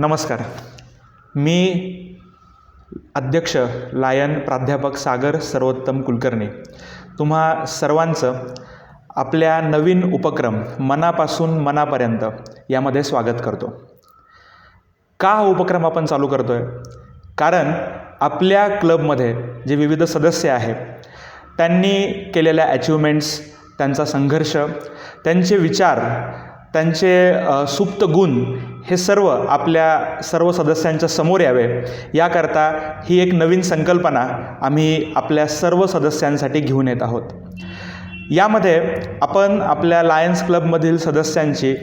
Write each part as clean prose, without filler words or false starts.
नमस्कार. मी अध्यक्ष लायन प्राध्यापक सागर सर्वोत्तम कुलकर्णी तुम्हा सर्वांचं आपल्या नवीन उपक्रम मनापासून मनापर्यंत यामध्ये स्वागत करतो. का हा उपक्रम आपण चालू करतो आहे? कारण आपल्या क्लबमध्ये जे विविध सदस्य आहेत त्यांनी केलेल्या अचिव्हमेंट्स, त्यांचा संघर्ष, त्यांचे विचार, त्यांचे सुप्त गुण हे सर्व आपल्या सर्व सदस्यांच्या समोर यावे याकरता ही एक नवीन संकल्पना आम्ही आपल्या सर्व सदस्यांसाठी घेऊन येत आहोत. यामध्ये आपण आपल्या लायन्स क्लबमधील सदस्यांची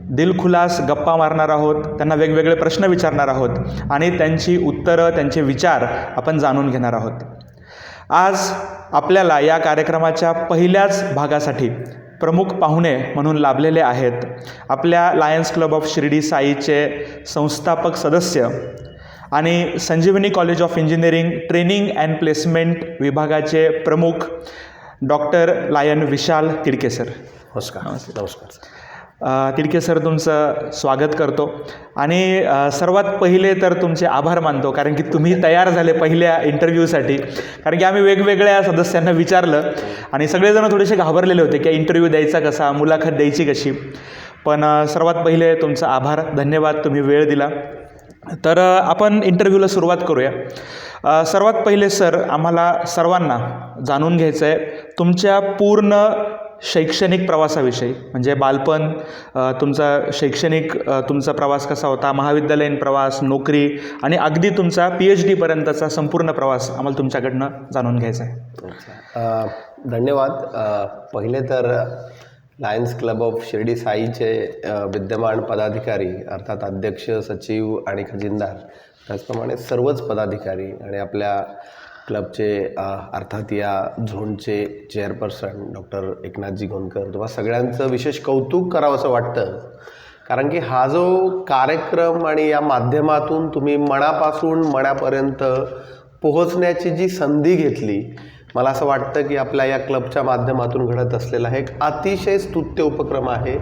दिलखुलास गप्पा मारणार आहोत, त्यांना वेगवेगळे प्रश्न विचारणार आहोत आणि त्यांची उत्तरं, त्यांचे विचार आपण जाणून घेणार आहोत. आज आपल्याला या कार्यक्रमाच्या पहिल्याच भागासाठी प्रमुख पाहुणे म्हणून लाभलेले आहेत आपल्या लायन्स क्लब ऑफ शिर्डी साईचे संस्थापक सदस्य आणि Sanjivani college of engineering training and placement विभागाचे प्रमुख doctor lion Vishal Tidke sir. नमस्कार. तिडके सर, तुमचं स्वागत करतो आणि सर्वात पहिले तर तुमचे आभार मानतो कारण की तुम्ही तयार झाले पहिल्या इंटरव्ह्यूसाठी. कारण की आम्ही वेगवेगळ्या सदस्यांना विचारलं आणि सगळेजण थोडेसे घाबरलेले होते की इंटरव्ह्यू द्यायचा कसा, मुलाखत द्यायची कशी. पण सर्वात पहिले तुमचा आभार, धन्यवाद, तुम्ही वेळ दिला. तर आपण इंटरव्ह्यूला सुरुवात करूया. सर्वात पहिले सर, आम्हाला सर्वांना जाणून घ्यायचं आहे तुमच्या पूर्ण शैक्षणिक प्रवासाविषयी, म्हणजे बालपण, तुमचा शैक्षणिक तुमचा प्रवास कसा होता, महाविद्यालयीन प्रवास, नोकरी आणि अगदी तुमचा PhD पर्यंतचा संपूर्ण प्रवास आम्हाला तुमच्याकडनं जाणून घ्यायचा आहे. धन्यवाद. पहिले तर लायन्स क्लब ऑफ शिर्डी साईचे विद्यमान पदाधिकारी अर्थात अध्यक्ष, सचिव आणि खजिनदार, त्याचप्रमाणे सर्वच पदाधिकारी आणि आपल्या क्लबचे अर्थात या झोनचे चेअरपर्सन डॉक्टर एकनाथजी गोंदकर, तुम्हाला सगळ्यांचं विशेष कौतुक करावं असं वाटतं. कारण की हा जो कार्यक्रम आणि या माध्यमातून तुम्ही मनापासून मनापर्यंत पोहोचण्याची जी संधी घेतली, मला असं वाटतं की आपल्या या क्लबच्या माध्यमातून घडत असलेला हे एक अतिशय स्तुत्य उपक्रम आहे,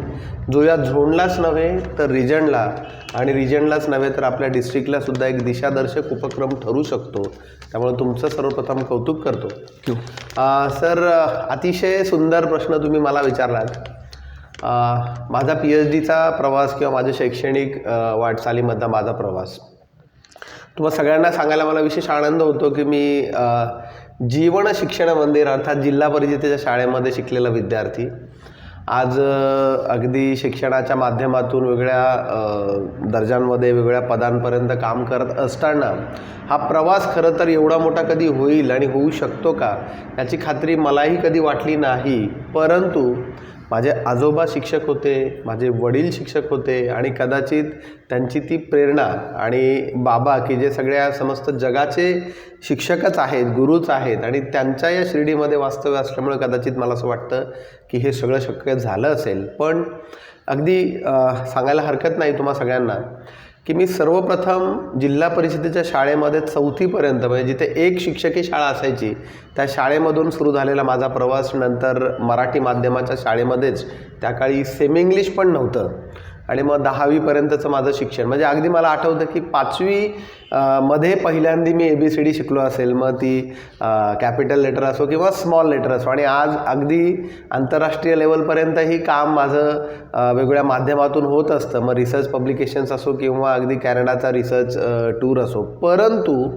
जो या झोनलाच नव्हे तर रिजनला आणि रिजनलाच नव्हे तर आपल्या डिस्ट्रिक्टला सुद्धा एक दिशादर्शक उपक्रम ठरू शकतो. त्यामुळे तुमचं सर्वप्रथम कौतुक करतो. सर, अतिशय सुंदर प्रश्न तुम्ही मला विचारलात. माझा PhDचा प्रवास किंवा माझ्या शैक्षणिक वाटचालीमधला माझा प्रवास तुम्हाला सगळ्यांना सांगायला मला विशेष आनंद होतो की मी जीवन शिक्षण मंदिर अर्थात जिल्हा परिषदेच्या शाळेमध्ये शिकलेला विद्यार्थी आज अगदी शिक्षणाच्या माध्यमातून वेगळ्या दर्जांमध्ये वेगळ्या पदांपर्यंत काम करत असताना हा प्रवास खरं तर एवढा मोठा कधी होईल आणि होऊ शकतो का याची खात्री मलाही कधी वाटली नाही. परंतु माझे आजोबा शिक्षक होते, माझे वडील शिक्षक होते आणि कदाचित त्यांची ती प्रेरणा आणि बाबा की जे सगळ्या समस्त जगाचे शिक्षकच आहेत, गुरुच आहेत आणि त्यांच्या या शिर्डीमध्ये वास्तव्य असल्यामुळे कदाचित मला असं वाटतं की हे सगळं शक्य झालं असेल. पण अगदी सांगायला हरकत नाही तुम्हा सगळ्यांना की मी सर्वप्रथम जिल्हा परिषदेच्या शाळेमध्ये 4थी पर्यंत म्हणजे जिथे एक शिक्षकी शाळा असायची त्या शाळेमधून सुरू झालेला माझा प्रवास नंतर मराठी माध्यमाच्या शाळेमध्येच, त्या काळी सेमी इंग्लिश पण नव्हतं, आणि मग 10वी पर्यंतचं माझं शिक्षण म्हणजे अगदी मला आठवतं की 5वी मध्ये पहिल्यांदा मी ABCD शिकलो असेल, मग ती कॅपिटल लेटर असो किंवा स्मॉल लेटर असो, आणि आज अगदी आंतरराष्ट्रीय लेवलपर्यंतही काम माझं वेगवेगळ्या माध्यमातून होत असतं, मग रिसर्च पब्लिकेशन्स असो किंवा अगदी कॅनडाचा रिसर्च टूर असो. परंतु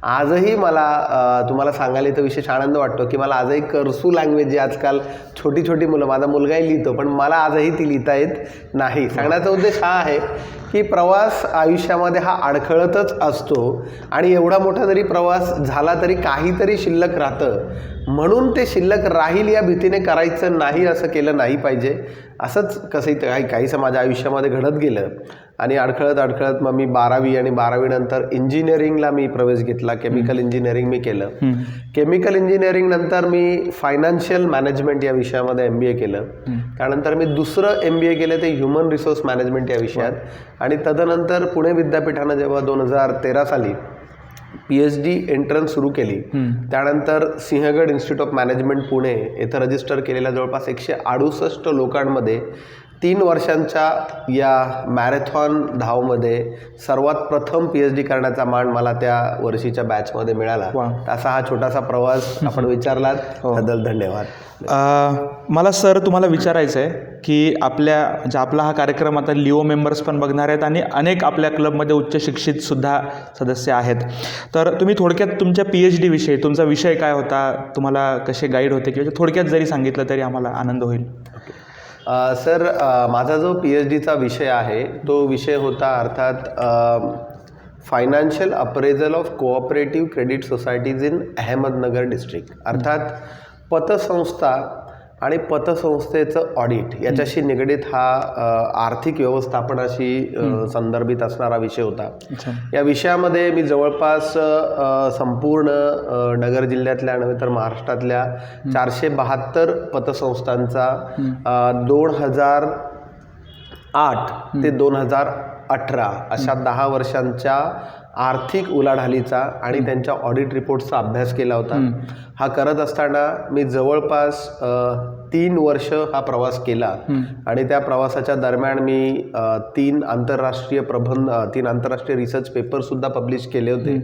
आजही मला तुम्हाला सांगायला इथं विशेष आनंद वाटतो की मला आजही कर्सू लँग्वेज जी आजकाल छोटी छोटी मुलं, माझा मुलगाही लिहितो पण मला आजही ती लिहिता येत नाही. सांगण्याचा उद्देश हा आहे की प्रवास आयुष्यामध्ये हा अडखळतच असतो आणि एवढा मोठा जरी प्रवास झाला तरी काहीतरी शिल्लक राहतं, म्हणून ते शिल्लक राहील या भीतीने करायचं नाही, असं केलं नाही पाहिजे. असंच कसंही काहीसं माझ्या आयुष्यामध्ये घडत गेलं आणि अडखळत मग मी 12वी आणि 12वी नंतर इंजिनिअरिंगला मी प्रवेश घेतला. केमिकल इंजिनिअरिंग मी केलं. केमिकल इंजिनिअरिंग नंतर मी फायनान्शियल मॅनेजमेंट या विषयामध्ये MBA केलं. त्यानंतर मी दुसरं MBA केलं ते ह्युमन रिसोर्स मॅनेजमेंट या विषयात, आणि तदनंतर पुणे विद्यापीठानं जेव्हा 2013 साली PhD एंट्रन्स सुरू केली, त्यानंतर Sinhagad institute of management Pune येथे रजिस्टर केलेल्या जवळपास 168 लोकांमध्ये 3 वर्षांच्या या मॅरेथॉन धावमध्ये सर्वात प्रथम PhD करण्याचा मान मला त्या वर्षीच्या बॅचमध्ये मिळाला. वा. असा हा छोटासा प्रवास आपण विचारलात, त्याबद्दल धन्यवाद. मला सर तुम्हाला विचारायचं आहे की आपला हा कार्यक्रम आता लिओ मेंबर्स पण बघणार आहेत आणि अनेक आपल्या क्लबमध्ये उच्च शिक्षितसुद्धा सदस्य आहेत. तर तुम्ही थोडक्यात तुमच्या PhD विषयी, तुमचा विषय काय होता, तुम्हाला कसे गाईड होते किंवा थोडक्यात जरी सांगितलं तरी आम्हाला आनंद होईल. सर, माझा जो PhDचा विषय आहे तो विषय होता अर्थात financial appraisal of cooperative credit societies in Ahmednagar district. अर्थात पतसंस्था आणि पतसंस्थेचं ऑडिट याच्याशी निगडीत हा आर्थिक व्यवस्थापनाशी संदर्भित असणारा विषय होता. या विषयामध्ये मी जवळपास संपूर्ण नगर जिल्ह्यातल्या नव्हे तर महाराष्ट्रातल्या 472 पतसंस्थांचा 2008 ते 2018 अशा 10 वर्षांच्या आर्थिक उलाढालीचा आणि त्यांच्या ऑडिट रिपोर्ट्सचा अभ्यास केला होता. हा करत असताना मी जवळपास 3 वर्ष हा प्रवास केला आणि त्या प्रवासाच्या दरम्यान मी 3 आंतरराष्ट्रीय रिसर्च पेपरसुद्धा पब्लिश केले होते.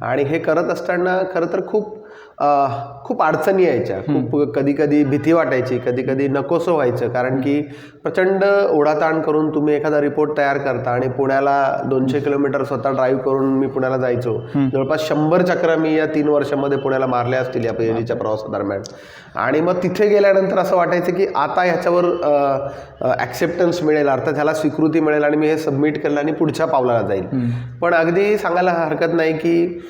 आणि हे करत असताना खरं तर खूप अडचणी यायच्या, खूप कधी कधी भीती वाटायची, कधी कधी नकोसं व्हायचं. कारण की प्रचंड ओढाताण करून तुम्ही एखादा रिपोर्ट तयार करता आणि पुण्याला 200 किलोमीटर स्वतः ड्राईव्ह करून मी पुण्याला जायचो. जवळपास 100 चक्र मी या 3 वर्षामध्ये पुण्याला मारल्या असतील या PhDच्या प्रवासादरम्यान. आणि मग तिथे गेल्यानंतर असं वाटायचं की आता ह्याच्यावर ॲक्सेप्टन्स मिळेल, अर्थात ह्याला स्वीकृती मिळेल आणि मी हे सबमिट केलं आणि पुढच्या पावलाला जाईल. पण अगदी सांगायला हरकत नाही की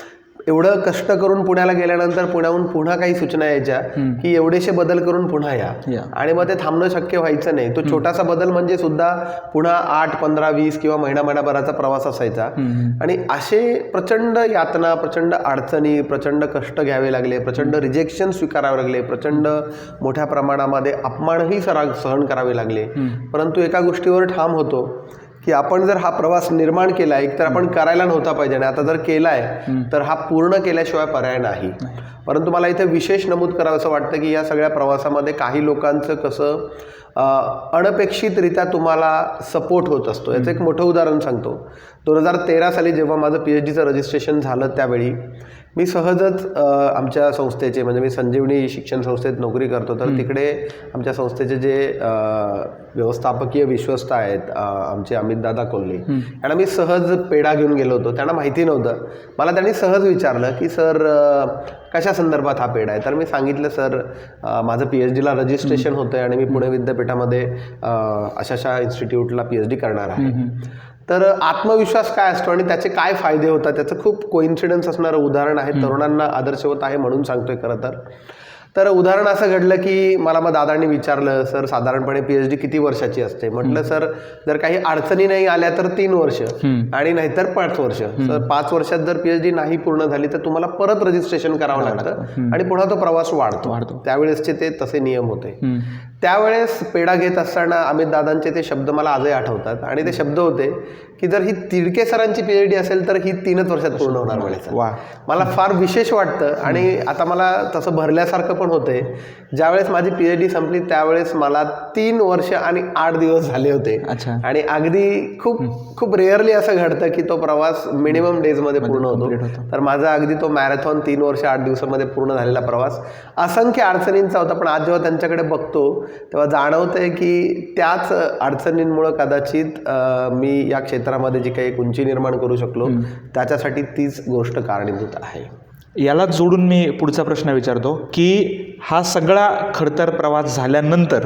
एवढं कष्ट करून पुण्याला गेल्यानंतर पुण्याहून पुन्हा काही सूचना यायच्या की एवढेसे बदल करून पुन्हा या. आणि मग ते थांबणं शक्य व्हायचं नाही. तो छोटासा बदल म्हणजे सुद्धा पुन्हा 8, 15, 20 किंवा महिनाभराचा प्रवास असायचा. आणि असे प्रचंड यातना, प्रचंड अडचणी, प्रचंड कष्ट घ्यावे लागले, प्रचंड रिजेक्शन स्वीकारावे लागले, प्रचंड मोठ्या प्रमाणामध्ये अपमानही सहन करावे लागले. परंतु एका गोष्टीवर ठाम होतो की आपण जर हा प्रवास निर्माण केला, एक तर आपण करायला नव्हता पाहिजे आणि आता जर केलाय तर हा पूर्ण केल्याशिवाय पर्याय नाही. परंतु मला इथे विशेष नमूद करावं असं वाटतं की या सगळ्या प्रवासामध्ये काही लोकांचं कसं अनपेक्षितरित्या तुम्हाला सपोर्ट होत असतो. याचं एक मोठं उदाहरण सांगतो. 2013 साली जेव्हा माझं PhDचं रजिस्ट्रेशन झालं त्यावेळी मी सहजच आमच्या संस्थेचे, म्हणजे मी संजीवनी शिक्षण संस्थेत नोकरी करतो, तर तिकडे आमच्या संस्थेचे जे व्यवस्थापकीय विश्वस्त आहेत आमचे अमितदादा कोल्हे, यांना मी सहज पेढा घेऊन गेलो होतो. त्यांना माहिती नव्हतं. मला त्यांनी सहज विचारलं की सर कशा संदर्भात हा पेढा आहे. तर मी सांगितलं सर माझं PhDला रजिस्ट्रेशन होतं आहे आणि मी पुणे विद्यापीठामध्ये अशा इन्स्टिट्यूटला PhD करणार आहे. तर आत्मविश्वास काय असतो आणि त्याचे काय फायदे होतात त्याचं खूप कोइन्सिडन्स असणारं उदाहरण आहे. तरुणांना आदर्शवत आहे म्हणून सांगतोय खरं तर उदाहरण असं घडलं की मला मग दादांनी विचारलं सर साधारणपणे PhD किती वर्षाची असते. म्हटलं सर जर काही अडचणी नाही आल्या तर 3 वर्ष आणि नाहीतर 5 वर्ष. तर 5 वर्षात जर PhD नाही पूर्ण झाली तर तुम्हाला परत रजिस्ट्रेशन करावं लागतं आणि पुन्हा तो प्रवास वाढतो. त्यावेळेसचे ते तसे नियम होते. त्यावेळेस पेढा घेत असताना अमित दादांचे ते शब्द मला आजही आठवतात आणि ते शब्द होते की जर ही तिडके सरांची PhD असेल तर ही 3च वर्षात पूर्ण होणार म्हणायचं. मला फार विशेष वाटतं आणि आता मला तसं भरल्यासारखं पण होते. ज्यावेळेस माझी PhD संपली त्यावेळेस मला 3 वर्ष आणि 8 दिवस झाले होते. आणि अगदी खूप रेअरली असं घडतं की तो प्रवास मिनिमम डेजमध्ये पूर्ण होतो. तर माझा अगदी तो मॅरेथॉन 3 वर्ष 8 दिवसामध्ये पूर्ण झालेला प्रवास असंख्य अडचणींचा होता. पण आज जेव्हा त्यांच्याकडे बघतो तेव्हा जाणवतंय की त्याच अडचणींमुळं कदाचित मी या क्षेत्रामध्ये जी काही उंची निर्माण करू शकलो त्याच्यासाठी तीच गोष्ट कारणीभूत आहे. याला जोडून मी पुढचा प्रश्न विचारतो की हा सगळा खडतर प्रवास झाल्यानंतर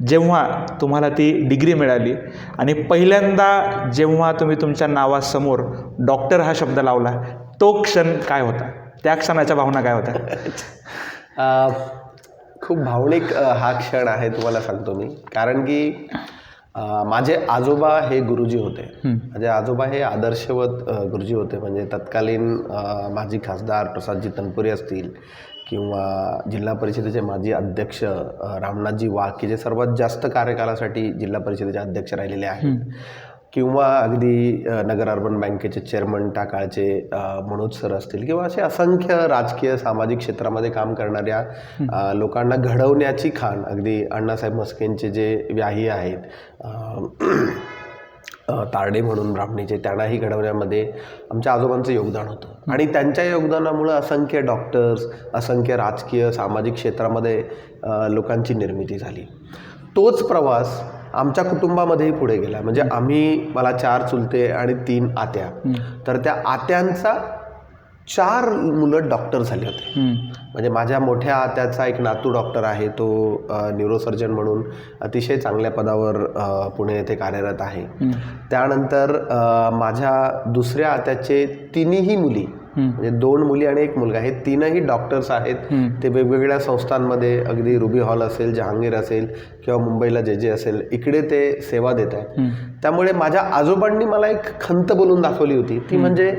जेव्हा तुम्हाला ती डिग्री मिळाली आणि पहिल्यांदा जेव्हा तुम्ही तुमच्या नावासमोर डॉक्टर हा शब्द लावला, तो क्षण काय होता? त्या क्षणाच्या भावना काय होत्या? खूप भावनिक हा क्षण आहे तुम्हाला सांगतो मी. कारण की माझे आजोबा हे गुरुजी होते. माझे आजोबा हे आदर्शवत गुरुजी होते. म्हणजे तत्कालीन माजी खासदार प्रसादजी तनपुरे असतील किंवा जिल्हा परिषदेचे माजी अध्यक्ष रामनाथजी वाघ की जे सर्वात जास्त कार्यकालासाठी जिल्हा परिषदेचे अध्यक्ष राहिलेले आहेत, किंवा अगदी नगर अर्बन बँकेचे चेअरमन त्या काळचे मनोज सर असतील किंवा असे असंख्य राजकीय सामाजिक क्षेत्रामध्ये काम करणाऱ्या लोकांना घडवण्याची खाण अगदी अण्णासाहेब म्हस्केंचे जे व्याही आहेत तारडे म्हणून ब्राह्मणीचे, त्यांनाही घडवण्यामध्ये आमच्या आजोबांचं योगदान होतं आणि त्यांच्या योगदानामुळं असंख्य डॉक्टर्स, असंख्य राजकीय सामाजिक क्षेत्रामध्ये लोकांची निर्मिती झाली. तोच प्रवास आमच्या कुटुंबामध्येही पुढे गेला. म्हणजे मला 4 चुलते आणि 3 आत्या, तर त्या आत्यांचा 4 मुलं डॉक्टर झाले होते. म्हणजे माझ्या मोठ्या आत्याचा एक नातू डॉक्टर आहे, तो न्यूरोसर्जन म्हणून अतिशय चांगल्या पदावर पुणे येथे कार्यरत आहे. त्यानंतर माझ्या दुसऱ्या आत्याचे 3ही मुली, म्हणजे 2 मुली आणि 1 मुलगा, हे 3ही डॉक्टर्स आहेत. ते वेगवेगळ्या संस्थांमध्ये, अगदी रुबी हॉल असेल, जहांगीर असेल किंवा मुंबईला जे असेल, इकडे ते सेवा देत आहेत. त्यामुळे माझ्या आजोबांनी मला एक खंत बोलून दाखवली होती, ती म्हणजे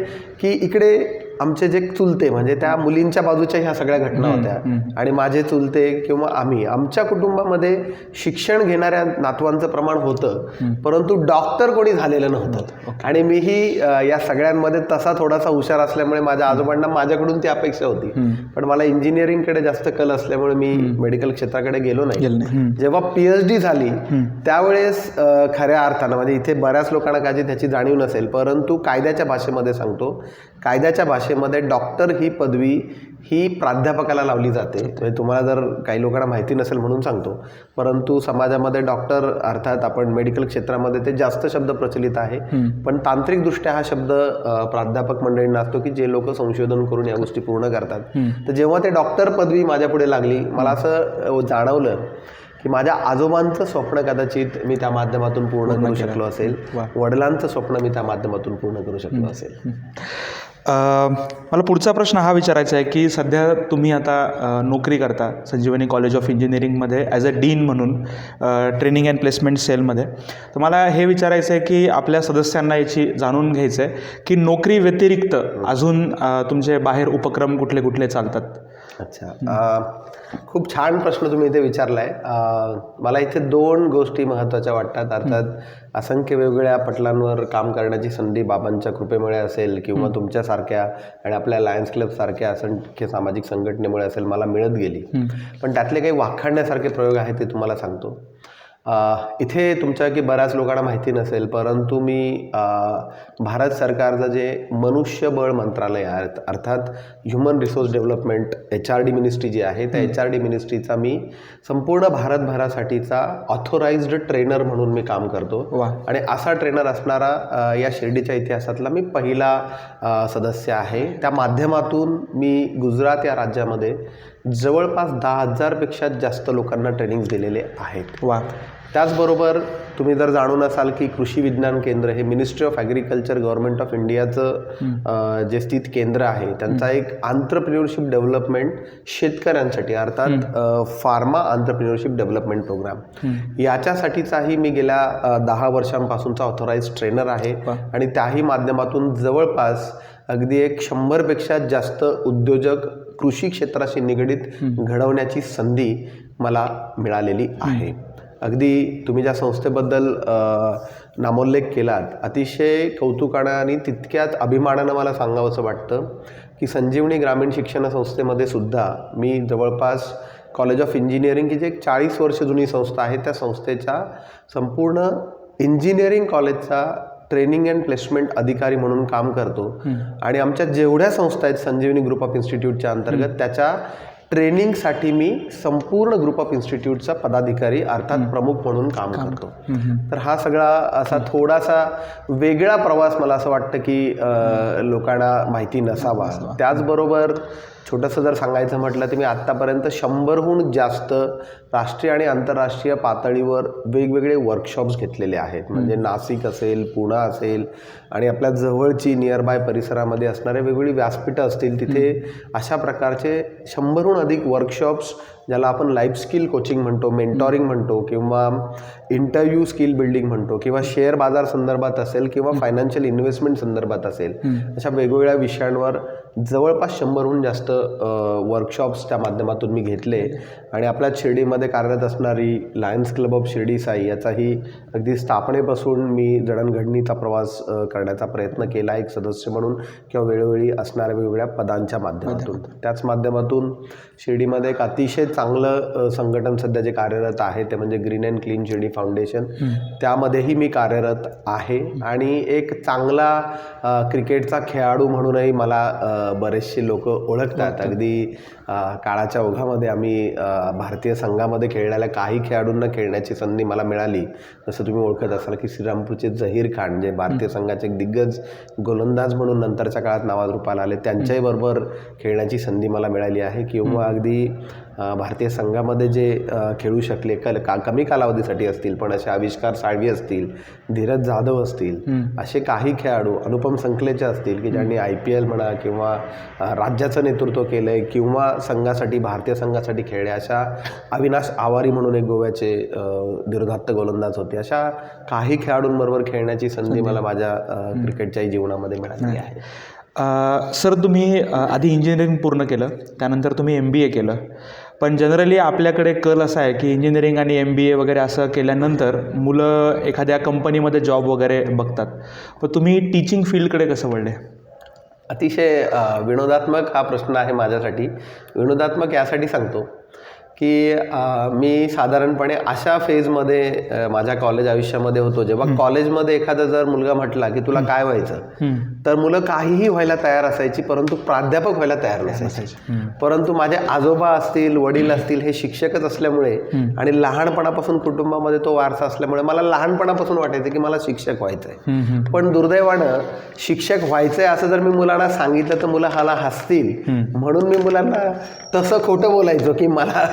की इकडे आमचे जे चुलते, म्हणजे त्या मुलींच्या बाजूच्या ह्या सगळ्या घटना होत्या आणि माझे चुलते किंवा आमच्या कुटुंबामध्ये शिक्षण घेणाऱ्या नातवांचं प्रमाण होतं, परंतु डॉक्टर कोणी झालेलं नव्हतं. आणि मीही या सगळ्यांमध्ये तसा थोडासा हुशार असल्यामुळे माझ्या आजोबांना माझ्याकडून ती अपेक्षा होती. पण मला इंजिनिअरिंगकडे जास्त कल असल्यामुळे मी मेडिकल क्षेत्राकडे गेलो नाही. जेव्हा PhD झाली त्यावेळेस खऱ्या अर्थानं, म्हणजे इथे बऱ्याच लोकांना कदाचित त्याची जाणीव नसेल, परंतु कायद्याच्या भाषेमध्ये सांगतो, कायद्याच्या भाषेमध्ये डॉक्टर ही पदवी ही प्राध्यापकाला लावली जाते. म्हणजे तुम्हाला जर काही लोकांना माहिती नसेल म्हणून सांगतो, परंतु समाजामध्ये डॉक्टर अर्थात आपण मेडिकल क्षेत्रामध्ये ते जास्त शब्द प्रचलित आहे, पण तांत्रिकदृष्ट्या हा शब्द प्राध्यापक मंडळींना असतो की जे लोक संशोधन करून या गोष्टी पूर्ण करतात. तर जेव्हा ते डॉक्टर पदवी माझ्या पुढे लागली, मला असं जाणवलं की माझ्या आजोबांचं स्वप्न कदाचित मी त्या माध्यमातून पूर्ण करू शकलो असेल, वडिलांचं स्वप्न मी त्या माध्यमातून पूर्ण करू शकलो असेल. मला पुढचा प्रश्न हा विचारायचा आहे की सध्या तुम्ही आता नोकरी करता संजीवनी कॉलेज ऑफ इंजिनिअरिंगमध्ये ॲज अ डीन म्हणून, ट्रेनिंग अँड प्लेसमेंट सेलमध्ये. तर मला हे विचारायचं आहे की आपल्या सदस्यांना याची जाणून घ्यायचं आहे की नोकरी व्यतिरिक्त अजून तुमचे बाहेर उपक्रम कुठले कुठले चालतात? अच्छा, खूप छान प्रश्न तुम्ही इथे विचारला आहे. मला इथे 2 गोष्टी महत्त्वाच्या वाटतात. अर्थात असंख्य वेगवेगळ्या पटलांवर काम करण्याची संधी बाबांच्या कृपेमुळे असेल किंवा तुमच्यासारख्या आणि आपल्या लायन्स क्लबसारख्या असंख्य सामाजिक संघटनेमुळे असेल मला मिळत गेली. पण त्यातले काही वाखाणण्यासारखे प्रयोग आहेत ते तुम्हाला सांगतो. इथे तुमच्या की बऱ्याच लोकांना माहिती नसेल, परंतु मी भारत सरकारचं जे मनुष्यबळ मंत्रालय आहे, अर्थात human resource development HRD ministry जी आहे, त्या HRD मिनिस्ट्रीचा मी संपूर्ण भारतभरासाठीचा ऑथोराइज्ड ट्रेनर म्हणून मी काम करतो. आणि असा ट्रेनर असणारा या शिर्डीच्या इतिहासातला मी पहिला सदस्य आहे. त्या माध्यमातून मी गुजरात या राज्यामध्ये जवळपास 10,000पेक्षा जास्त लोकांना ट्रेनिंग दिलेले आहेत. त्याचबरोबर तुम्ही जर जाणून असाल की कृषी विज्ञान केंद्र हे ministry of agriculture government of इंडियाचं जे स्थित केंद्र आहे, त्यांचा एक आंत्रप्रिन्युअरशिप डेव्हलपमेंट शेतकऱ्यांसाठी, अर्थात फार्मा आंत्रप्रिन्युअरशिप डेव्हलपमेंट प्रोग्राम, याच्यासाठीचाही मी गेल्या 10 वर्षांपासूनचा ऑथोराइज ट्रेनर आहे. आणि त्याही माध्यमातून जवळपास अगदी 100पेक्षा जास्त उद्योजक कृषी क्षेत्राशी निगडीत घडवण्याची संधी मला मिळालेली आहे. अगदी तुम्ही ज्या संस्थेबद्दल नामोल्लेख केलात, अतिशय कौतुकानं आणि तितक्यात अभिमानानं मला सांगावंसं वाटतं की संजीवनी ग्रामीण शिक्षण संस्थेमध्ये सुद्धा मी जवळपास कॉलेज ऑफ इंजिनिअरिंग ही जी एक 40 वर्ष जुनी संस्था आहे, त्या संस्थेच्या संपूर्ण इंजिनिअरिंग कॉलेजचा ट्रेनिंग अँड प्लेसमेंट अधिकारी म्हणून काम करतो. आणि आमच्या जेवढ्या संस्था आहेत संजीवनी ग्रुप ऑफ इन्स्टिट्यूटच्या अंतर्गत, त्याच्या ट्रेनिंगसाठी मी संपूर्ण ग्रुप ऑफ इन्स्टिट्यूटचा पदाधिकारी अर्थात प्रमुख म्हणून काम करतो. तर हा सगळा असा थोडासा वेगळा प्रवास मला असं वाटतं की लोकांना माहिती नसावा. त्याचबरोबर छोटंसं जर सांगायचं म्हटलं तर मी आत्तापर्यंत 100हून जास्त राष्ट्रीय आणि आंतरराष्ट्रीय पातळीवर वेगवेगळे वर्कशॉप्स घेतलेले आहेत. म्हणजे नाशिक असेल, पुणे असेल आणि आपल्या जवळची नियरबाय परिसरामध्ये असणारे वेगवेगळी व्यासपीठं असतील, तिथे अशा प्रकारचे 100हून अधिक वर्कशॉप्स, ज्याला आपण लाईफ स्किल कोचिंग म्हणतो, मेंटॉरिंग म्हणतो, किंवा इंटरव्ह्यू स्किल बिल्डिंग म्हणतो किंवा शेअर बाजार संदर्भात असेल किंवा फायनान्शियल इन्व्हेस्टमेंट संदर्भात असेल, अशा वेगवेगळ्या विषयांवर जवळपास 100हून जास्त वर्कशॉप्सच्या माध्यमातून मी घेतले. आणि आपल्या शिर्डीमध्ये कार्यरत असणारी Lions club of Shirdi Sai याचाही अगदी स्थापनेपासून मी जडणघडणीचा प्रवास करण्याचा प्रयत्न केला, एक सदस्य म्हणून किंवा वेळोवेळी असणाऱ्या वेगवेगळ्या पदांच्या माध्यमातून. त्याच माध्यमातून शिर्डीमध्ये एक अतिशय चांगलं संघटन सध्या जे कार्यरत आहे ते म्हणजे green and clean Shirdi foundation, त्यामध्येही मी कार्यरत आहे. आणि एक चांगला क्रिकेटचा खेळाडू म्हणूनही मला बरेचसे लोक ओळखतात. अगदी काळाच्या ओघामध्ये आम्ही भारतीय संघामध्ये खेळलेल्या काही खेळाडूंना खेळण्याची संधी मला मिळाली. जसं तुम्ही ओळखत असाल की श्रीरामपूरचे झहीर खान जे भारतीय संघाचे एक दिग्गज गोलंदाज म्हणून नंतरच्या काळात नावारूपाला आले, त्यांच्याही बरोबर खेळण्याची संधी मला मिळाली आहे. किंवा अगदी भारतीय संघामध्ये जे खेळू शकले कमी कालावधीसाठी असतील पण असे आविष्कार साळवी असतील, धीरज जाधव असतील, असे काही खेळाडू, अनुपम संकलेचे असतील की ज्यांनी IPL म्हणा किंवा राज्याचं नेतृत्व केलं आहे किंवा संघासाठी भारतीय संघासाठी खेळले, अशा अविनाश आवारी म्हणून एक गोव्याचे धीरोदात्त गोलंदाज होते, अशा काही खेळाडूंबरोबर खेळण्याची संधी मला माझ्या क्रिकेटच्याही जीवनामध्ये मिळाली आहे. सर, तुम्ही आधी इंजिनिअरिंग पूर्ण केलं, त्यानंतर तुम्ही MBA केलं. पण जनरली आपल्याकडे कल असा आहे की इंजिनिअरिंग आणि MBA वगैरे असं केल्यानंतर मुलं एखाद्या कंपनीमध्ये जॉब वगैरे बघतात. पण तुम्ही टीचिंग फील्डकडे कसं वळले? अतिशय विनोदात्मक हा प्रश्न आहे माझ्यासाठी. विनोदात्मक यासाठी सांगतो की मी साधारणपणे अशा फेजमध्ये माझ्या कॉलेज आयुष्यामध्ये होतो जेव्हा कॉलेजमध्ये एखादा जर मुलगा म्हटला की तुला काय व्हायचं, तर मुलं काहीही व्हायला तयार असायची परंतु प्राध्यापक व्हायला तयार नसायचे. परंतु माझे आजोबा असतील, वडील असतील, हे शिक्षकच असल्यामुळे आणि लहानपणापासून कुटुंबामध्ये तो वारसा असल्यामुळे मला लहानपणापासून वाटायचं की मला शिक्षक व्हायचं आहे. पण दुर्दैवानं शिक्षक व्हायचं आहे असं जर मी मुलांना सांगितलं तर मुलं हाला हसतील, म्हणून मी मुलांना तसं खोटं बोलायचो की मला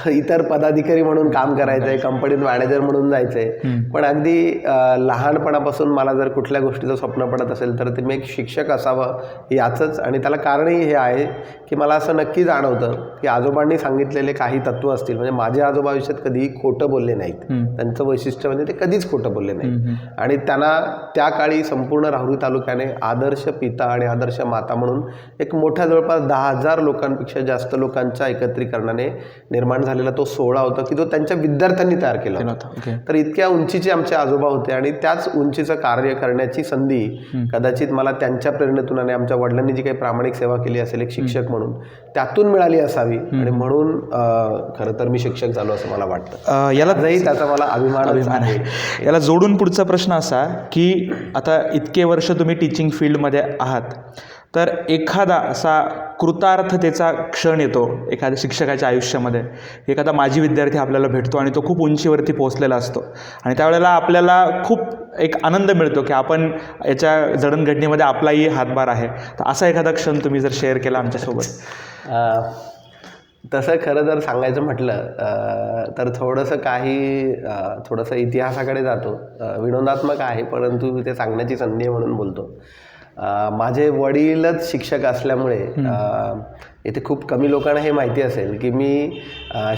इतर पदाधिकारी म्हणून काम करायचं आहे, कंपनीत मॅनेजर म्हणून जायचं आहे. पण अगदी लहानपणापासून मला जर कुठल्या गोष्टीचं स्वप्न पडत असेल तर ते मी एक शिक्षक असावं याचंच. आणि त्याला कारणही हे आहे की मला असं नक्की जाणवतं की आजोबांनी सांगितलेले काही तत्त्व असतील, म्हणजे माझे आजोबा आयुष्यात कधीही खोटं बोलले नाहीत. त्यांचं वैशिष्ट्य म्हणजे ते कधीच खोटं बोलले नाहीत. आणि त्यांना त्या काळी संपूर्ण राहुरी तालुक्याने आदर्श पिता आणि आदर्श माता म्हणून एक मोठ्या जवळपास 10,000 लोकांपेक्षा जास्त लोकांच्या एकत्रीकरणाने निर्माण झालेला तो सोहळा होता की तो त्यांच्या विद्यार्थ्यांनी तयार केला होता. तर इतक्या उंचीचे आमचे आजोबा होते आणि त्याच उंचीचं कार्य करण्याची संधी कदाचित मला त्यांच्या प्रेरणेतून आणि आमच्या वडिलांनी जी काही प्रामाणिक सेवा केली असेल एक शिक्षक म्हणून, त्यातून मिळाली असावी. आणि म्हणून खरं तर मी शिक्षक झालो असं मला वाटतं. यालाही त्याचा मला अभिमान आहे. याला जोडून पुढचा प्रश्न असा की आता इतके वर्ष तुम्ही टीचिंग फील्डमध्ये आहात, तर एखादा असा कृतार्थतेचा क्षण येतो एखाद्या शिक्षकाच्या आयुष्यामध्ये, एखादा माजी विद्यार्थी आपल्याला भेटतो आणि तो खूप उंचीवरती पोहोचलेला असतो आणि त्यावेळेला आपल्याला खूप एक आनंद मिळतो की आपण याच्या जडणघडणीमध्ये आपलाही हातभार आहे. तर असा एखादा क्षण तुम्ही जर शेअर केला आमच्यासोबत? तसं खरं जर सांगायचं म्हटलं तर थोडंसं इतिहासाकडे जातो. विनोदात्मक आहे परंतु ते सांगण्याची संधी आहे म्हणून बोलतो. माझे वडीलच शिक्षक असल्यामुळे इथे खूप कमी लोकांना हे माहिती असेल की मी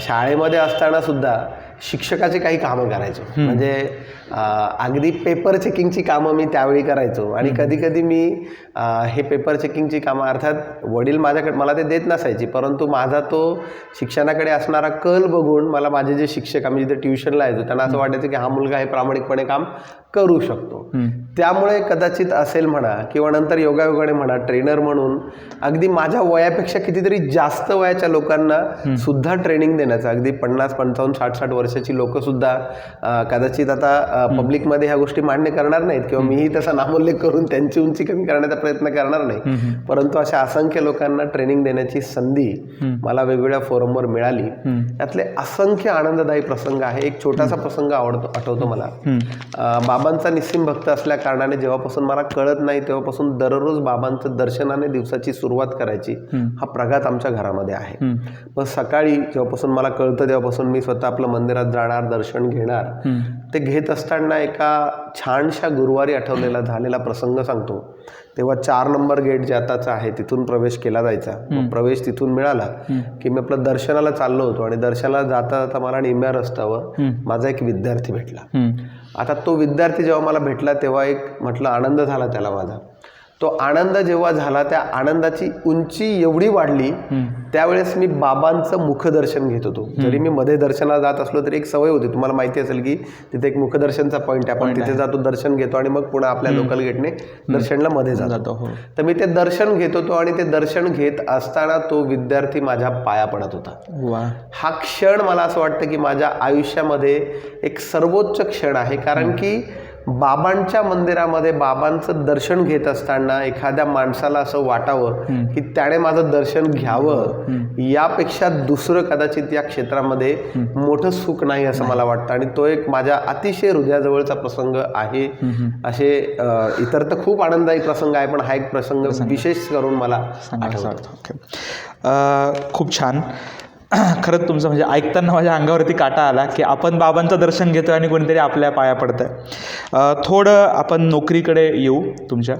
शाळेमध्ये असताना सुद्धा शिक्षकाचे काही कामं करायचो. म्हणजे अगदी पेपर चेकिंगची कामं मी त्यावेळी करायचो. आणि कधी कधी मी हे पेपर चेकिंगची कामं, अर्थात वडील मला ते देत नसायची, परंतु माझा तो शिक्षणाकडे असणारा कल बघून मला माझे जे शिक्षक, आम्ही जिथे ट्युशनला यायचो, त्यांना असं वाटायचं की हा मुलगा हे प्रामाणिकपणे काम करू शकतो. त्यामुळे कदाचित असेल म्हणा किंवा नंतर योगायोगाने म्हणा, ट्रेनर म्हणून अगदी माझ्या वयापेक्षा कितीतरी जास्त वयाच्या लोकांना सुद्धा ट्रेनिंग देण्याचं, अगदी 50, 55, 60 वर्षाची लोक सुद्धा कदाचित आता पब्लिकमध्ये ह्या गोष्टी मान्य करणार नाहीत किंवा मीही तसा नामोल्लेख करून त्यांची उंची कमी करण्याचा प्रयत्न करणार नाही, परंतु अशा असंख्य लोकांना ट्रेनिंग देण्याची संधी मला वेगवेगळ्या फोरमवर मिळाली. त्यातले असंख्य आनंददायी प्रसंग आहे. एक छोटासा प्रसंग आठवतो मला. बाबांचा निस्सीम भक्त असल्या कारणाने जेव्हापासून मला कळत नाही तेव्हापासून दररोज बाबांचं दर्शनाने दिवसाची सुरुवात करायची हा प्रघात आमच्या घरामध्ये आहे. मग सकाळी जेव्हापासून मला कळतं तेव्हापासून मी स्वतः आपलं मंदिरात जाणार, दर्शन घेणार. ते घेत असताना एका छानशा गुरुवारी आठवलेला झालेला प्रसंग सांगतो. तेव्हा 4 नंबर गेट जे आताचा आहे तिथून प्रवेश केला जायचा. मग प्रवेश तिथून मिळाला की मी आपलं दर्शनाला चाललो होतो आणि दर्शनाला जाता जाता मला निम्म्या रस्त्यावर माझा एक विद्यार्थी भेटला. आता तो विद्यार्थी जेव्हा मला भेटला तेव्हा एक म्हटलं आनंद झाला त्याला माझा. तो आनंद जेव्हा झाला त्या आनंदाची उंची एवढी वाढली त्यावेळेस मी बाबांचं मुखदर्शन घेत होतो. जरी मी मध्ये दर्शनाला जात असलो तरी एक सवय होती, तुम्हाला माहिती असेल की तिथे एक मुखदर्शनचा पॉईंट आहे, आपण तिथे जातो, दर्शन घेतो आणि मग पुन्हा आपल्या लोकल गेटने दर्शनला मध्ये जातो. तर मी ते दर्शन घेत होतो आणि ते दर्शन घेत असताना तो विद्यार्थी माझ्या पाया पडत होता. हा क्षण मला असं वाटतं की माझ्या आयुष्यामध्ये एक सर्वोच्च क्षण आहे, कारण की बाबांच्या मंदिरामध्ये बाबांचं दर्शन घेत असताना एखाद्या माणसाला असं वाटावं की त्याने माझं दर्शन घ्यावं, यापेक्षा दुसरं कदाचित या क्षेत्रामध्ये मोठं सुख नाही असं मला वाटतं. आणि तो एक माझ्या अतिशय हृदयाजवळचा प्रसंग आहे. असे इतर तर खूप आनंददायी प्रसंग आहे, पण हा एक प्रसंग विशेष करून मला आठवतो. खूप छान. खरंच तुमचं म्हणजे ऐकताना माझ्या अंगावरती काटा आला की आपण बाबांचं दर्शन घेतो आणि कोणीतरी आपल्या पाया पडतं आहे. थोडं आपण नोकरीकडे येऊ तुमच्या.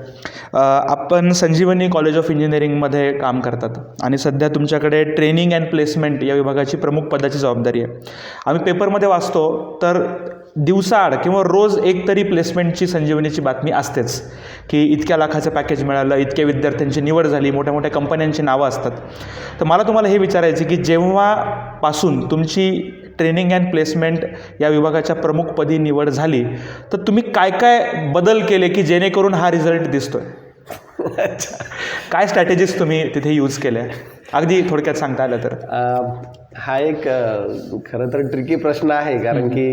आपण संजीवनी कॉलेज ऑफ इंजिनिअरिंगमध्ये काम करतात आणि सध्या तुमच्याकडे ट्रेनिंग अँड प्लेसमेंट या विभागाची प्रमुख पदाची जबाबदारी आहे. आम्ही पेपरमध्ये वाचतो तर दिवसाआड किंवा रोज एक तरी प्लेसमेंटची संजीवनीची बातमी असतेच की इतक्या लाखाचं पॅकेज मिळालं, इतक्या विद्यार्थ्यांची निवड झाली, मोठ्या मोठ्या कंपन्यांची नावं असतात. तर मला तुम्हाला हे विचारायचं की जेव्हापासून तुमची ट्रेनिंग अँड प्लेसमेंट या विभागाच्या प्रमुखपदी निवड झाली तर तुम्ही काय काय बदल केले की जेणेकरून हा रिझल्ट दिसतोय? काय स्ट्रॅटेजीज तुम्ही तिथे यूज केल्या, अगदी थोडक्यात सांगता आलं तर? हा एक खरं तर ट्रिकी प्रश्न आहे, कारण की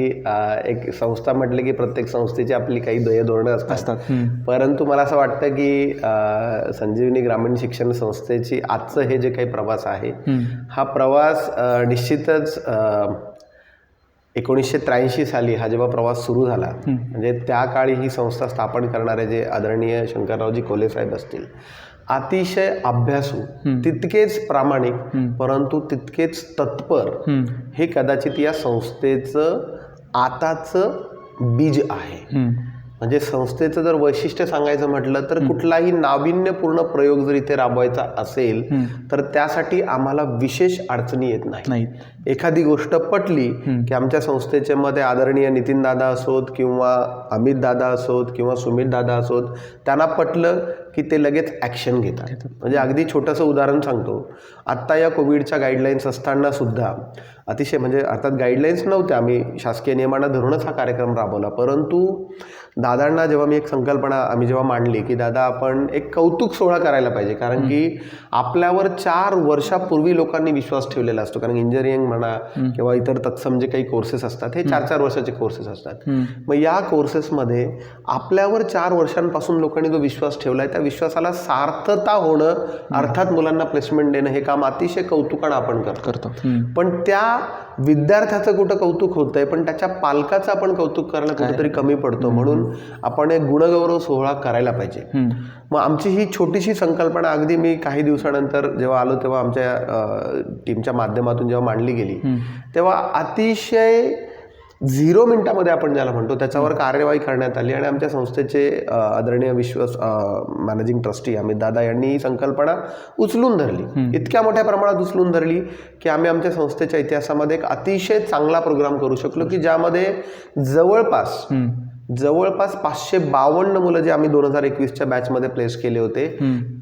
एक संस्था म्हटलं की प्रत्येक संस्थेची आपली काही ध्येय धोरणं असतात. परंतु मला असं वाटतं की संजीवनी ग्रामीण शिक्षण संस्थेची आजचं हे जे काही प्रवास आहे, हा प्रवास निश्चितच 1983 साली हा जेव्हा प्रवास सुरू झाला, म्हणजे त्या काळी ही संस्था स्थापन करणारे जे आदरणीय शंकररावजी कोल्हे साहेब असतील, अतिशय अभ्यासू, तितकेच प्रामाणिक, परंतु तितकेच तत्पर, हे कदाचित या संस्थेचं आताचं बीज आहे. म्हणजे संस्थेचं जर वैशिष्ट्य सांगायचं म्हटलं तर कुठलाही नाविन्यपूर्ण प्रयोग जर इथे राबवायचा असेल तर त्यासाठी आम्हाला विशेष अडचणी येत नाही. एखादी गोष्ट पटली की आमच्या संस्थेच्या मध्ये आदरणीय नितीन दादा असोत किंवा अमित दादा असोत किंवा सुमित दादा असोत, त्यांना पटलं की ते लगेच ॲक्शन घेतात. म्हणजे अगदी छोटंसं उदाहरण सांगतो. आत्ता या कोविडच्या गाईडलाईन्स असताना सुद्धा अतिशय, म्हणजे अर्थात गाईडलाईन्स नव्हत्या, आम्ही शासकीय नियमांना धरूनच हा कार्यक्रम राबवला, परंतु दादांना जेव्हा मी एक संकल्पना आम्ही जेव्हा मांडली की दादा आपण एक कौतुक सोहळा करायला पाहिजे, कारण की आपल्यावर 4 वर्षापूर्वी लोकांनी विश्वास ठेवलेला असतो, कारण इंजिनिअरिंग म्हणा किंवा इतर तत्सम जे काही कोर्सेस असतात हे 4-4 वर्षाचे कोर्सेस असतात. मग या कोर्सेसमध्ये आपल्यावर 4 वर्षांपासून लोकांनी जो विश्वास ठेवला आहे त्या विश्वासाला सार्थता होणं, अर्थात मुलांना प्लेसमेंट देणं, हे काम अतिशय कौतुकानं आपण करतो. पण त्या विद्यार्थ्याचं कुठं कौतुक होतंय, पण त्याच्या पालकाचं आपण कौतुक करायला कुठेतरी कमी पडतो. म्हणून आपण एक गुणगौरव सोहळा करायला पाहिजे. मग आमची ही छोटीशी संकल्पना अगदी मी काही दिवसानंतर जेव्हा आलो तेव्हा आमच्या टीमच्या माध्यमातून जेव्हा मांडली गेली तेव्हा अतिशय 0 मिनिटामध्ये आपण ज्याला म्हणतो त्याच्यावर कार्यवाही करण्यात आली आणि आमच्या संस्थेचे आदरणीय मॅनेजिंग ट्रस्टी अमित दादा यांनी ही संकल्पना उचलून धरली. इतक्या मोठ्या प्रमाणात उचलून धरली की आम्ही आमच्या संस्थेच्या इतिहासामध्ये एक अतिशय चांगला प्रोग्राम करू शकलो की ज्यामध्ये जवळपास 552 मुलं जे आम्ही 2021च्या बॅचमध्ये प्लेस केले होते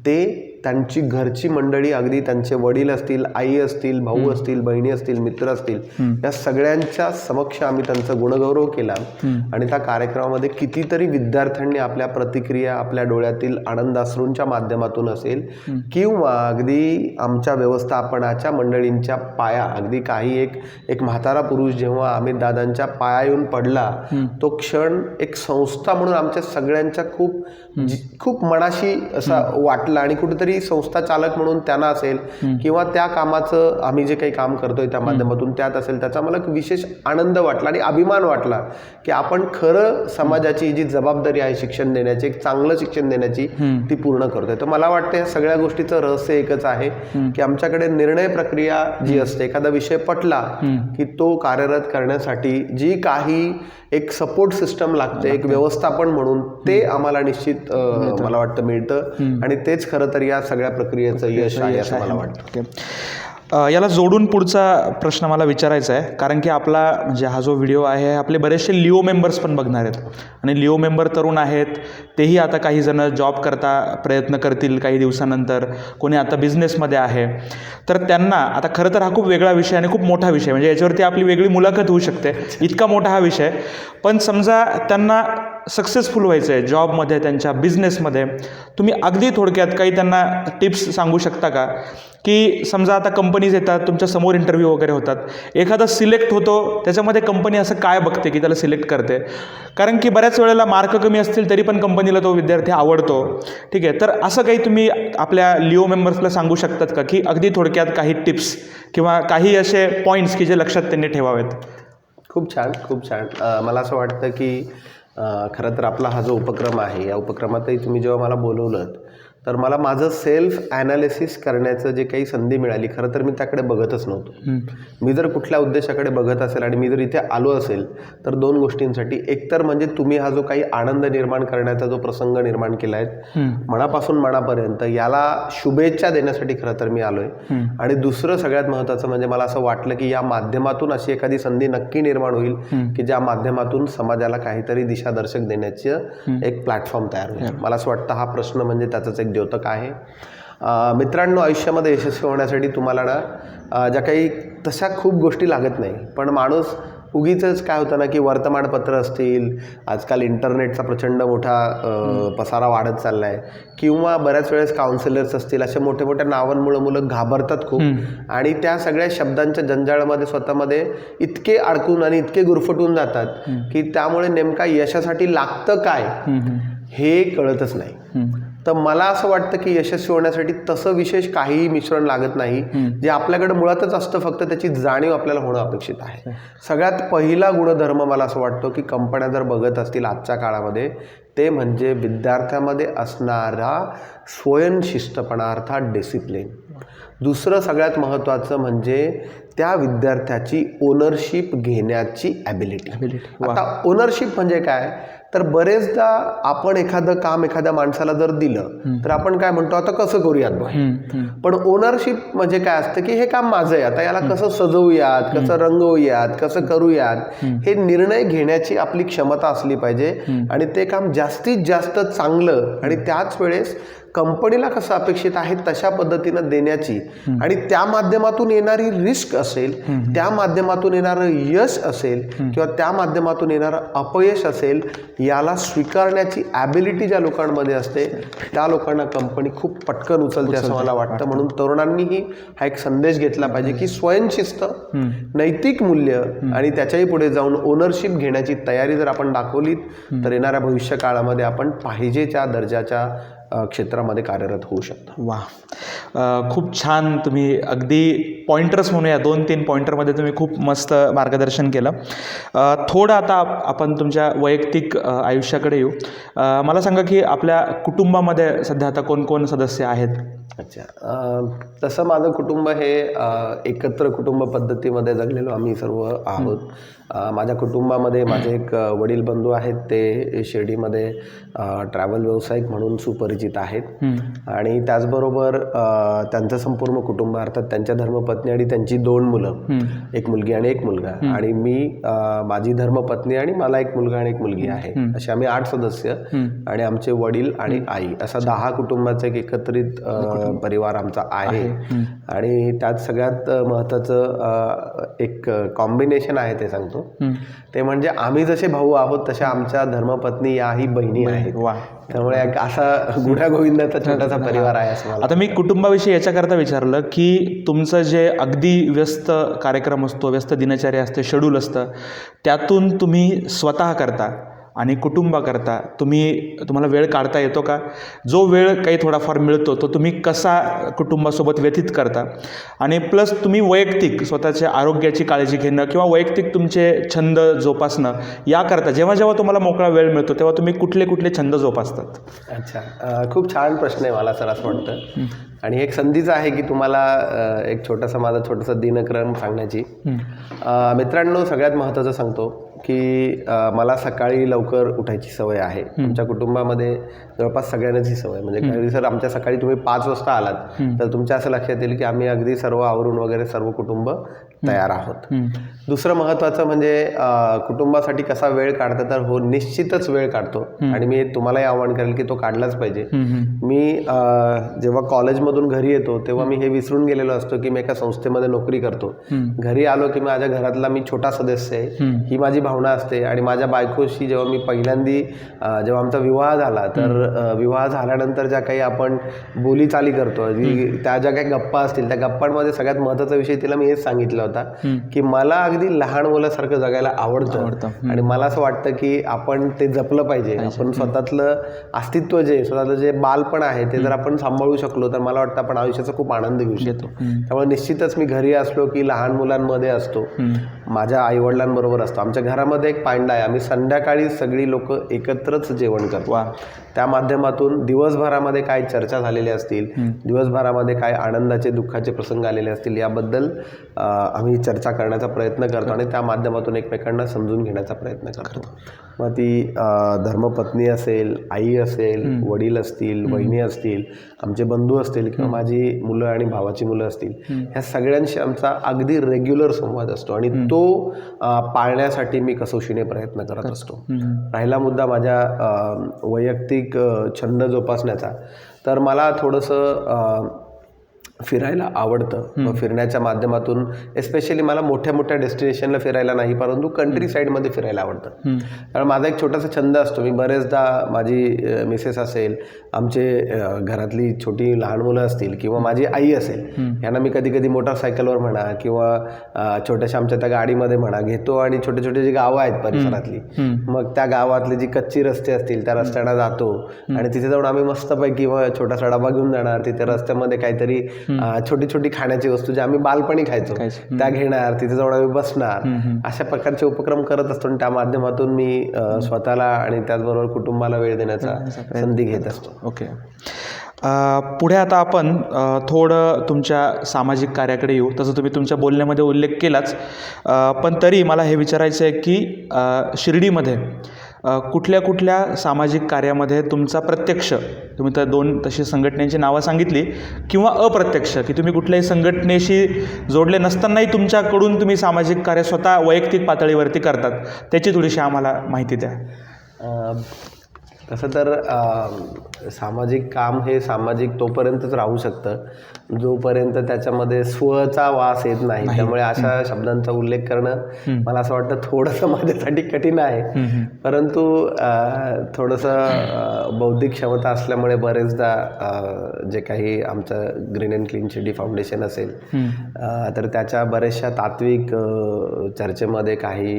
ते त्यांची घरची मंडळी, अगदी त्यांचे वडील असतील, आई असतील, भाऊ असतील, बहिणी असतील, मित्र असतील, या सगळ्यांच्या समक्ष आम्ही त्यांचा गुणगौरव केला. आणि त्या कार्यक्रमामध्ये कितीतरी विद्यार्थ्यांनी आपल्या प्रतिक्रिया, आपल्या डोळ्यातील आनंदाश्रूंच्या माध्यमातून असेल किंवा अगदी आमच्या व्यवस्थापनाच्या मंडळींच्या पाया, अगदी काही एक म्हातारा पुरुष जेव्हा अमित दादांच्या पाया येऊन पडला, तो क्षण एक संस्था म्हणून आमच्या सगळ्यांच्या खूप मनाशी असा वाटला आणि कुठेतरी कुठेतरी संस्था चालक म्हणून त्यांना असेल किंवा त्या कामाचं आम्ही जे काही काम करतोय त्या माध्यमातून त्यात असेल, त्याचा मला एक विशेष आनंद वाटला आणि अभिमान वाटला की आपण खरं समाजाची जी जबाबदारी आहे शिक्षण देण्याची, एक चांगलं शिक्षण देण्याची, ती पूर्ण करतोय. तर मला वाटतं या सगळ्या गोष्टीचं रहस्य एकच आहे की आमच्याकडे निर्णय प्रक्रिया जी असते, एखादा विषय पटला की तो कार्यरत करण्यासाठी जी काही एक सपोर्ट सिस्टम लागते, एक व्यवस्थापन म्हणून, ते आम्हाला निश्चित मला वाटतं मिळतं आणि तेच खरं तर या सगळ्या प्रक्रियेचं यश आहे असं मला वाटतं. याला जोडून पुढचा प्रश्न मला विचारायचा आहे, कारण की आपला म्हणजे हा जो व्हिडिओ आहे आपले बरेचसे लिओ मेंबर्स पण बघणार आहेत आणि लिओ मेंबर तरुण आहेत, तेही आता काही जण जॉब करता प्रयत्न करतील काही दिवसानंतर, कोणी आता बिझनेसमध्ये आहे. तर त्यांना आता खरं तर हा खूप वेगळा विषय आणि खूप मोठा विषय, म्हणजे याच्यावरती आपली वेगळी मुलाखत होऊ शकते, इतका मोठा हा विषय. पण समजा त्यांना सक्सेसफुल व्हायचं आहे जॉबमध्ये, त्यांच्या बिझनेसमध्ये, तुम्ही अगदी थोडक्यात काही त्यांना टिप्स सांगू शकता का? की समजा आता कंपनीज येतात, तुमच्या समोर इंटरव्ह्यू वगैरे होतात, एखादा सिलेक्ट होतो, त्याच्यामध्ये कंपनी असं काय बघते की त्याला सिलेक्ट करते? कारण की बऱ्याच वेळेला मार्क कमी असतील तरी पण कंपनीला तो विद्यार्थी आवडतो, ठीक आहे. तर असं काही तुम्ही आपल्या लिओ मेंबर्सला सांगू शकतात का, की अगदी थोडक्यात काही टिप्स किंवा काही असे पॉईंट्स की जे लक्षात त्यांनी ठेवावेत? खूप छान, खूप छान. मला असं वाटतं की खरं तर आपला हा जो उपक्रम आहे, या उपक्रमातही तुम्ही जेव्हा मला बोलवलं तर मला माझं सेल्फ ॲनालिसिस करण्याचं जे काही संधी मिळाली, खरं तर मी त्याकडे बघतच नव्हतो. मी जर कुठल्या उद्देशाकडे बघत असेल आणि मी जर इथे आलो असेल तर दोन गोष्टींसाठी. एकतर म्हणजे तुम्ही हा जो काही आनंद निर्माण करण्याचा जो प्रसंग निर्माण केला आहे मनापासून मनापर्यंत, याला शुभेच्छा देण्यासाठी खरं तर मी आलो आहे. आणि दुसरं सगळ्यात महत्त्वाचं म्हणजे मला असं वाटलं की या माध्यमातून अशी एखादी संधी नक्की निर्माण होईल की ज्या माध्यमातून समाजाला काहीतरी दिशादर्शक देण्याचं एक प्लॅटफॉर्म तयार होईल. मला असं वाटतं हा प्रश्न म्हणजे त्याचंच एक द्योतक आहे. मित्रांनो, आयुष्यामध्ये यशस्वी होण्यासाठी तुम्हाला ना ज्या काही तशा खूप गोष्टी लागत नाही, पण माणूस उगीचच काय होतं ना की वर्तमानपत्र असतील, आजकाल इंटरनेटचा प्रचंड मोठा पसारा वाढत चालला आहे, किंवा बऱ्याच वेळेस काउन्सिलर्स असतील, अशा मोठ्या मोठ्या नावांमुळे मुलं घाबरतात खूप आणि त्या सगळ्या शब्दांच्या जंजाळामध्ये स्वतःमध्ये इतके अडकून आणि इतके गुरफटून जातात की त्यामुळे नेमका यशासाठी लागतं काय हे कळतच नाही. तर मला असं वाटतं की यशस्वी होण्यासाठी तसं विशेष काहीही मिश्रण लागत नाही, जे आपल्याकडे मुळातच असतं, फक्त त्याची जाणीव आपल्याला होणं अपेक्षित आहे. सगळ्यात पहिला गुणधर्म मला असं वाटतो की कंपन्या जर बघत असतील आजच्या काळामध्ये, ते म्हणजे विद्यार्थ्यामध्ये असणारा स्वयंशिस्तपणा अर्थात डिसिप्लिन. दुसरं सगळ्यात महत्त्वाचं म्हणजे त्या विद्यार्थ्याची ओनरशिप घेण्याची ॲबिलिटी. आता ओनरशिप म्हणजे काय, तर बरेचदा आपण एखादं काम एखाद्या माणसाला जर दिलं तर आपण काय म्हणतो, आता कसं करूयात बघ. पण ओनरशिप म्हणजे काय असतं की हे काम माझं आहे, आता याला कसं सजवूयात, कसं रंगवूयात, कसं करूयात, हे निर्णय घेण्याची आपली क्षमता असली पाहिजे. आणि ते काम जास्तीत जास्त चांगलं आणि त्याच वेळेस कंपनीला कसं अपेक्षित आहे तशा पद्धतीनं देण्याची, आणि त्या माध्यमातून येणारी रिस्क असेल, त्या माध्यमातून येणारं यश असेल किंवा त्या माध्यमातून येणारं अपयश असेल, याला स्वीकारण्याची ॲबिलिटी ज्या लोकांमध्ये असते त्या लोकांना कंपनी खूप पटकन उचलते असं मला वाटतं. म्हणून तरुणांनीही हा एक संदेश घेतला पाहिजे की स्वयंशिस्त, नैतिक मूल्य आणि त्याच्याही पुढे जाऊन ओनरशिप घेण्याची तयारी जर आपण दाखवलीत तर येणाऱ्या भविष्य काळामध्ये आपण पाहिजेच्या दर्जाच्या क्षेत्रामध्ये कार्यरत होऊ शकतो. वा, खूप छान. तुम्ही अगदी पॉइंटर्स म्हणूया, 2-3 पॉइंटरमध्ये तुम्ही खूप मस्त मार्गदर्शन केलं. थोडं आता आपण तुमच्या वैयक्तिक आयुष्याकडे येऊ. मला सांगा की आपल्या कुटुंबामध्ये सध्या आता कोण कोण सदस्य आहेत? अच्छा, तसं माझं कुटुंब हे एकत्र कुटुंब पद्धतीमध्ये जगलेलो आम्ही सर्व आहोत. माझ्या कुटुंबामध्ये माझे एक वडील बंधू आहेत, ते शिर्डीमध्ये ट्रॅव्हल व्यावसायिक म्हणून सुपरिचित आहेत. आणि त्याचबरोबर त्यांचं संपूर्ण कुटुंब अर्थात त्यांच्या धर्मपत्नी आणि त्यांची 2 मुलं, एक मुलगी आणि एक मुलगा, आणि मी, माझी धर्मपत्नी आणि मला एक मुलगा आणि एक मुलगी आहे. असे आम्ही 8 सदस्य आणि आमचे वडील आणि आई, असा 10 कुटुंबाचा एक एकत्रित परिवार आमचा आहे. आणि त्यात सगळ्यात महत्त्वाचं एक कॉम्बिनेशन आहे ते सांगतो. ते म्हणजे आम्ही जसे भाऊ आहोत तशा आमच्या धर्मपत्नी याही बहिणी आहेत. त्यामुळे असा गुढ्या गोविंदाचा छोटासा परिवार आहे असं मला. आता मी कुटुंबाविषयी याच्याकरता विचारलं की तुमचं जे अगदी व्यस्त कार्यक्रम असतो, व्यस्त दिनचर्या असते, शेड्यूल असतं, त्यातून तुम्ही स्वतः करता आणि कुटुंबाकरता तुम्हाला वेळ काढता येतो का? जो वेळ काही थोडाफार मिळतो तो तुम्ही कसा कुटुंबासोबत व्यतीत करता? आणि प्लस तुम्ही वैयक्तिक स्वतःच्या आरोग्याची काळजी घेणं किंवा वैयक्तिक तुमचे छंद जोपासणं याकरता जेव्हा जेव्हा तुम्हाला मोकळा वेळ मिळतो तेव्हा तुम्ही कुठले कुठले छंद जोपासतात? अच्छा, खूप छान प्रश्न आहे मला सर असं वाटतं. आणि एक संधीच आहे की तुम्हाला एक माझा छोटासा दिनक्रम सांगण्याची. मित्रांनो, सगळ्यात महत्त्वाचं सांगतो की मला सकाळी लवकर उठायची सवय आहे. आमच्या कुटुंबामध्ये जवळपास सगळ्यांनाच ही सवय, म्हणजे काही सर आमच्या सकाळी तुम्ही 5 वाजता आलात तर तुमच्या असं लक्षात येईल की आम्ही अगदी सर्व आवरून वगैरे सर्व कुटुंब तयार आहोत. दुसरं महत्त्वाचं म्हणजे कुटुंबासाठी कसा वेळ काढता, तर हो निश्चितच वेळ काढतो आणि मी तुम्हालाही आवाहन करेल की तो काढलाच पाहिजे. मी जेव्हा कॉलेजमधून घरी येतो तेव्हा मी हे विसरून गेलेलो असतो की मी एका संस्थेमध्ये नोकरी करतो. घरी आलो की माझ्या घरातला मी छोटा सदस्य आहे ही माझी भावना असते. आणि माझ्या बायकोशी जेव्हा मी पहिल्यांदी जेव्हा आमचा विवाह झाला तर विवाह झाल्यानंतर ज्या काही आपण बोलीचाली करतो, त्या ज्या काही गप्पा असतील त्या गप्पांमध्ये सगळ्यात महत्त्वाचा विषय तिला मी हेच सांगितलं होता की मला अगदी लहान मुलासारखं जगायला आवडतं आणि मला असं वाटतं की आपण ते जपलं पाहिजे. आपण स्वतःतलं अस्तित्व स्वतःचं जे बालपण आहे ते जर आपण सांभाळू शकलो तर मला वाटतं आपण आयुष्याचा खूप आनंद घेऊ शकतो. त्यामुळे निश्चितच मी घरी असलो की लहान मुलांमध्ये असतो, माझ्या आईवडिलांबरोबर असतो. आमच्या घरामध्ये एक पांडा आहे, आम्ही संध्याकाळी सगळी लोक एकत्रच जेवण करतो. त्या माध्यमातून दिवसभरामध्ये काय चर्चा झालेल्या असतील, दिवसभरामध्ये काय आनंदाचे दुःखाचे प्रसंग आलेले असतील याबद्दल आम्ही चर्चा करण्याचा प्रयत्न करतो आणि त्या माध्यमातून एकमेकांना समजून घेण्याचा प्रयत्न करतो. मग ती धर्मपत्नी असेल, आई असेल, वडील असतील, बहिणी असतील, आमचे बंधू असतील किंवा माझी मुलं आणि भावाची मुलं असतील, ह्या सगळ्यांशी आमचा अगदी रेग्युलर संवाद असतो आणि तो पाळण्यासाठी मी कसोशीने प्रयत्न करत असतो. राहिला मुद्दा माझ्या वैयक्तिक छंद जोपासण्याचा, तर मला थोडंसं फिरायला आवडतं. मग फिरण्याच्या माध्यमातून एस्पेशली मला मोठ्या मोठ्या डेस्टिनेशनला फिरायला नाही, परंतु कंट्री साईडमध्ये फिरायला आवडतं. कारण माझा एक छोटासा छंद असतो. मी बरेचदा माझी मिसेस असेल, आमचे घरातली छोटी लहान मुलं असतील किंवा माझी आई असेल, यांना मी कधी कधी मोटरसायकलवर म्हणा किंवा छोट्याशा आमच्या त्या गाडीमध्ये म्हणा घेतो आणि छोटे छोटे जी गावं आहेत परिसरातली, मग त्या गावातली जी कच्ची रस्ते असतील त्या रस्त्यांना जातो आणि तिथे जाऊन आम्ही मस्तपैकी छोटासा डबा घेऊन जाणार. तिथे रस्त्यामध्ये काहीतरी छोटी छोटी खाण्याची वस्तू जे आम्ही बालपणी खायचो त्या घेणार, तिथे जाऊन आम्ही बसणार. अशा प्रकारचे उपक्रम करत असतो आणि त्या माध्यमातून मी स्वतःला आणि त्याचबरोबर कुटुंबाला वेळ देण्याचा संधी घेत असतो. ओके. पुढे आता आपण थोडं तुमच्या सामाजिक कार्याकडे येऊ. तसं तुम्ही तुमच्या बोलण्यामध्ये उल्लेख केलाच, पण तरी मला हे विचारायचं आहे की शिर्डीमध्ये कुठल्या कुठल्या सामाजिक कार्यामध्ये तुमचा प्रत्यक्ष, तुम्ही तर 2 तशी संघटनेची नावं सांगितली, किंवा अप्रत्यक्ष की तुम्ही कुठल्याही संघटनेशी जोडले नसतानाही तुमच्याकडून तुम्ही सामाजिक कार्य स्वतः वैयक्तिक पातळीवरती करतात, त्याची थोडीशी आम्हाला माहिती द्या. तसं तर सामाजिक काम हे सामाजिक तोपर्यंतच राहू शकतं जोपर्यंत त्याच्यामध्ये स्वचा वास येत नाही. त्यामुळे अशा शब्दांचा उल्लेख करणं मला असं वाटतं थोडंसं माझ्यासाठी कठीण आहे. परंतु थोडंसं बौद्धिक क्षमता असल्यामुळे बरेचदा जे काही आमचं green and clean Shirdi foundation असेल तर त्याच्या बऱ्याचशा तात्विक चर्चेमध्ये काही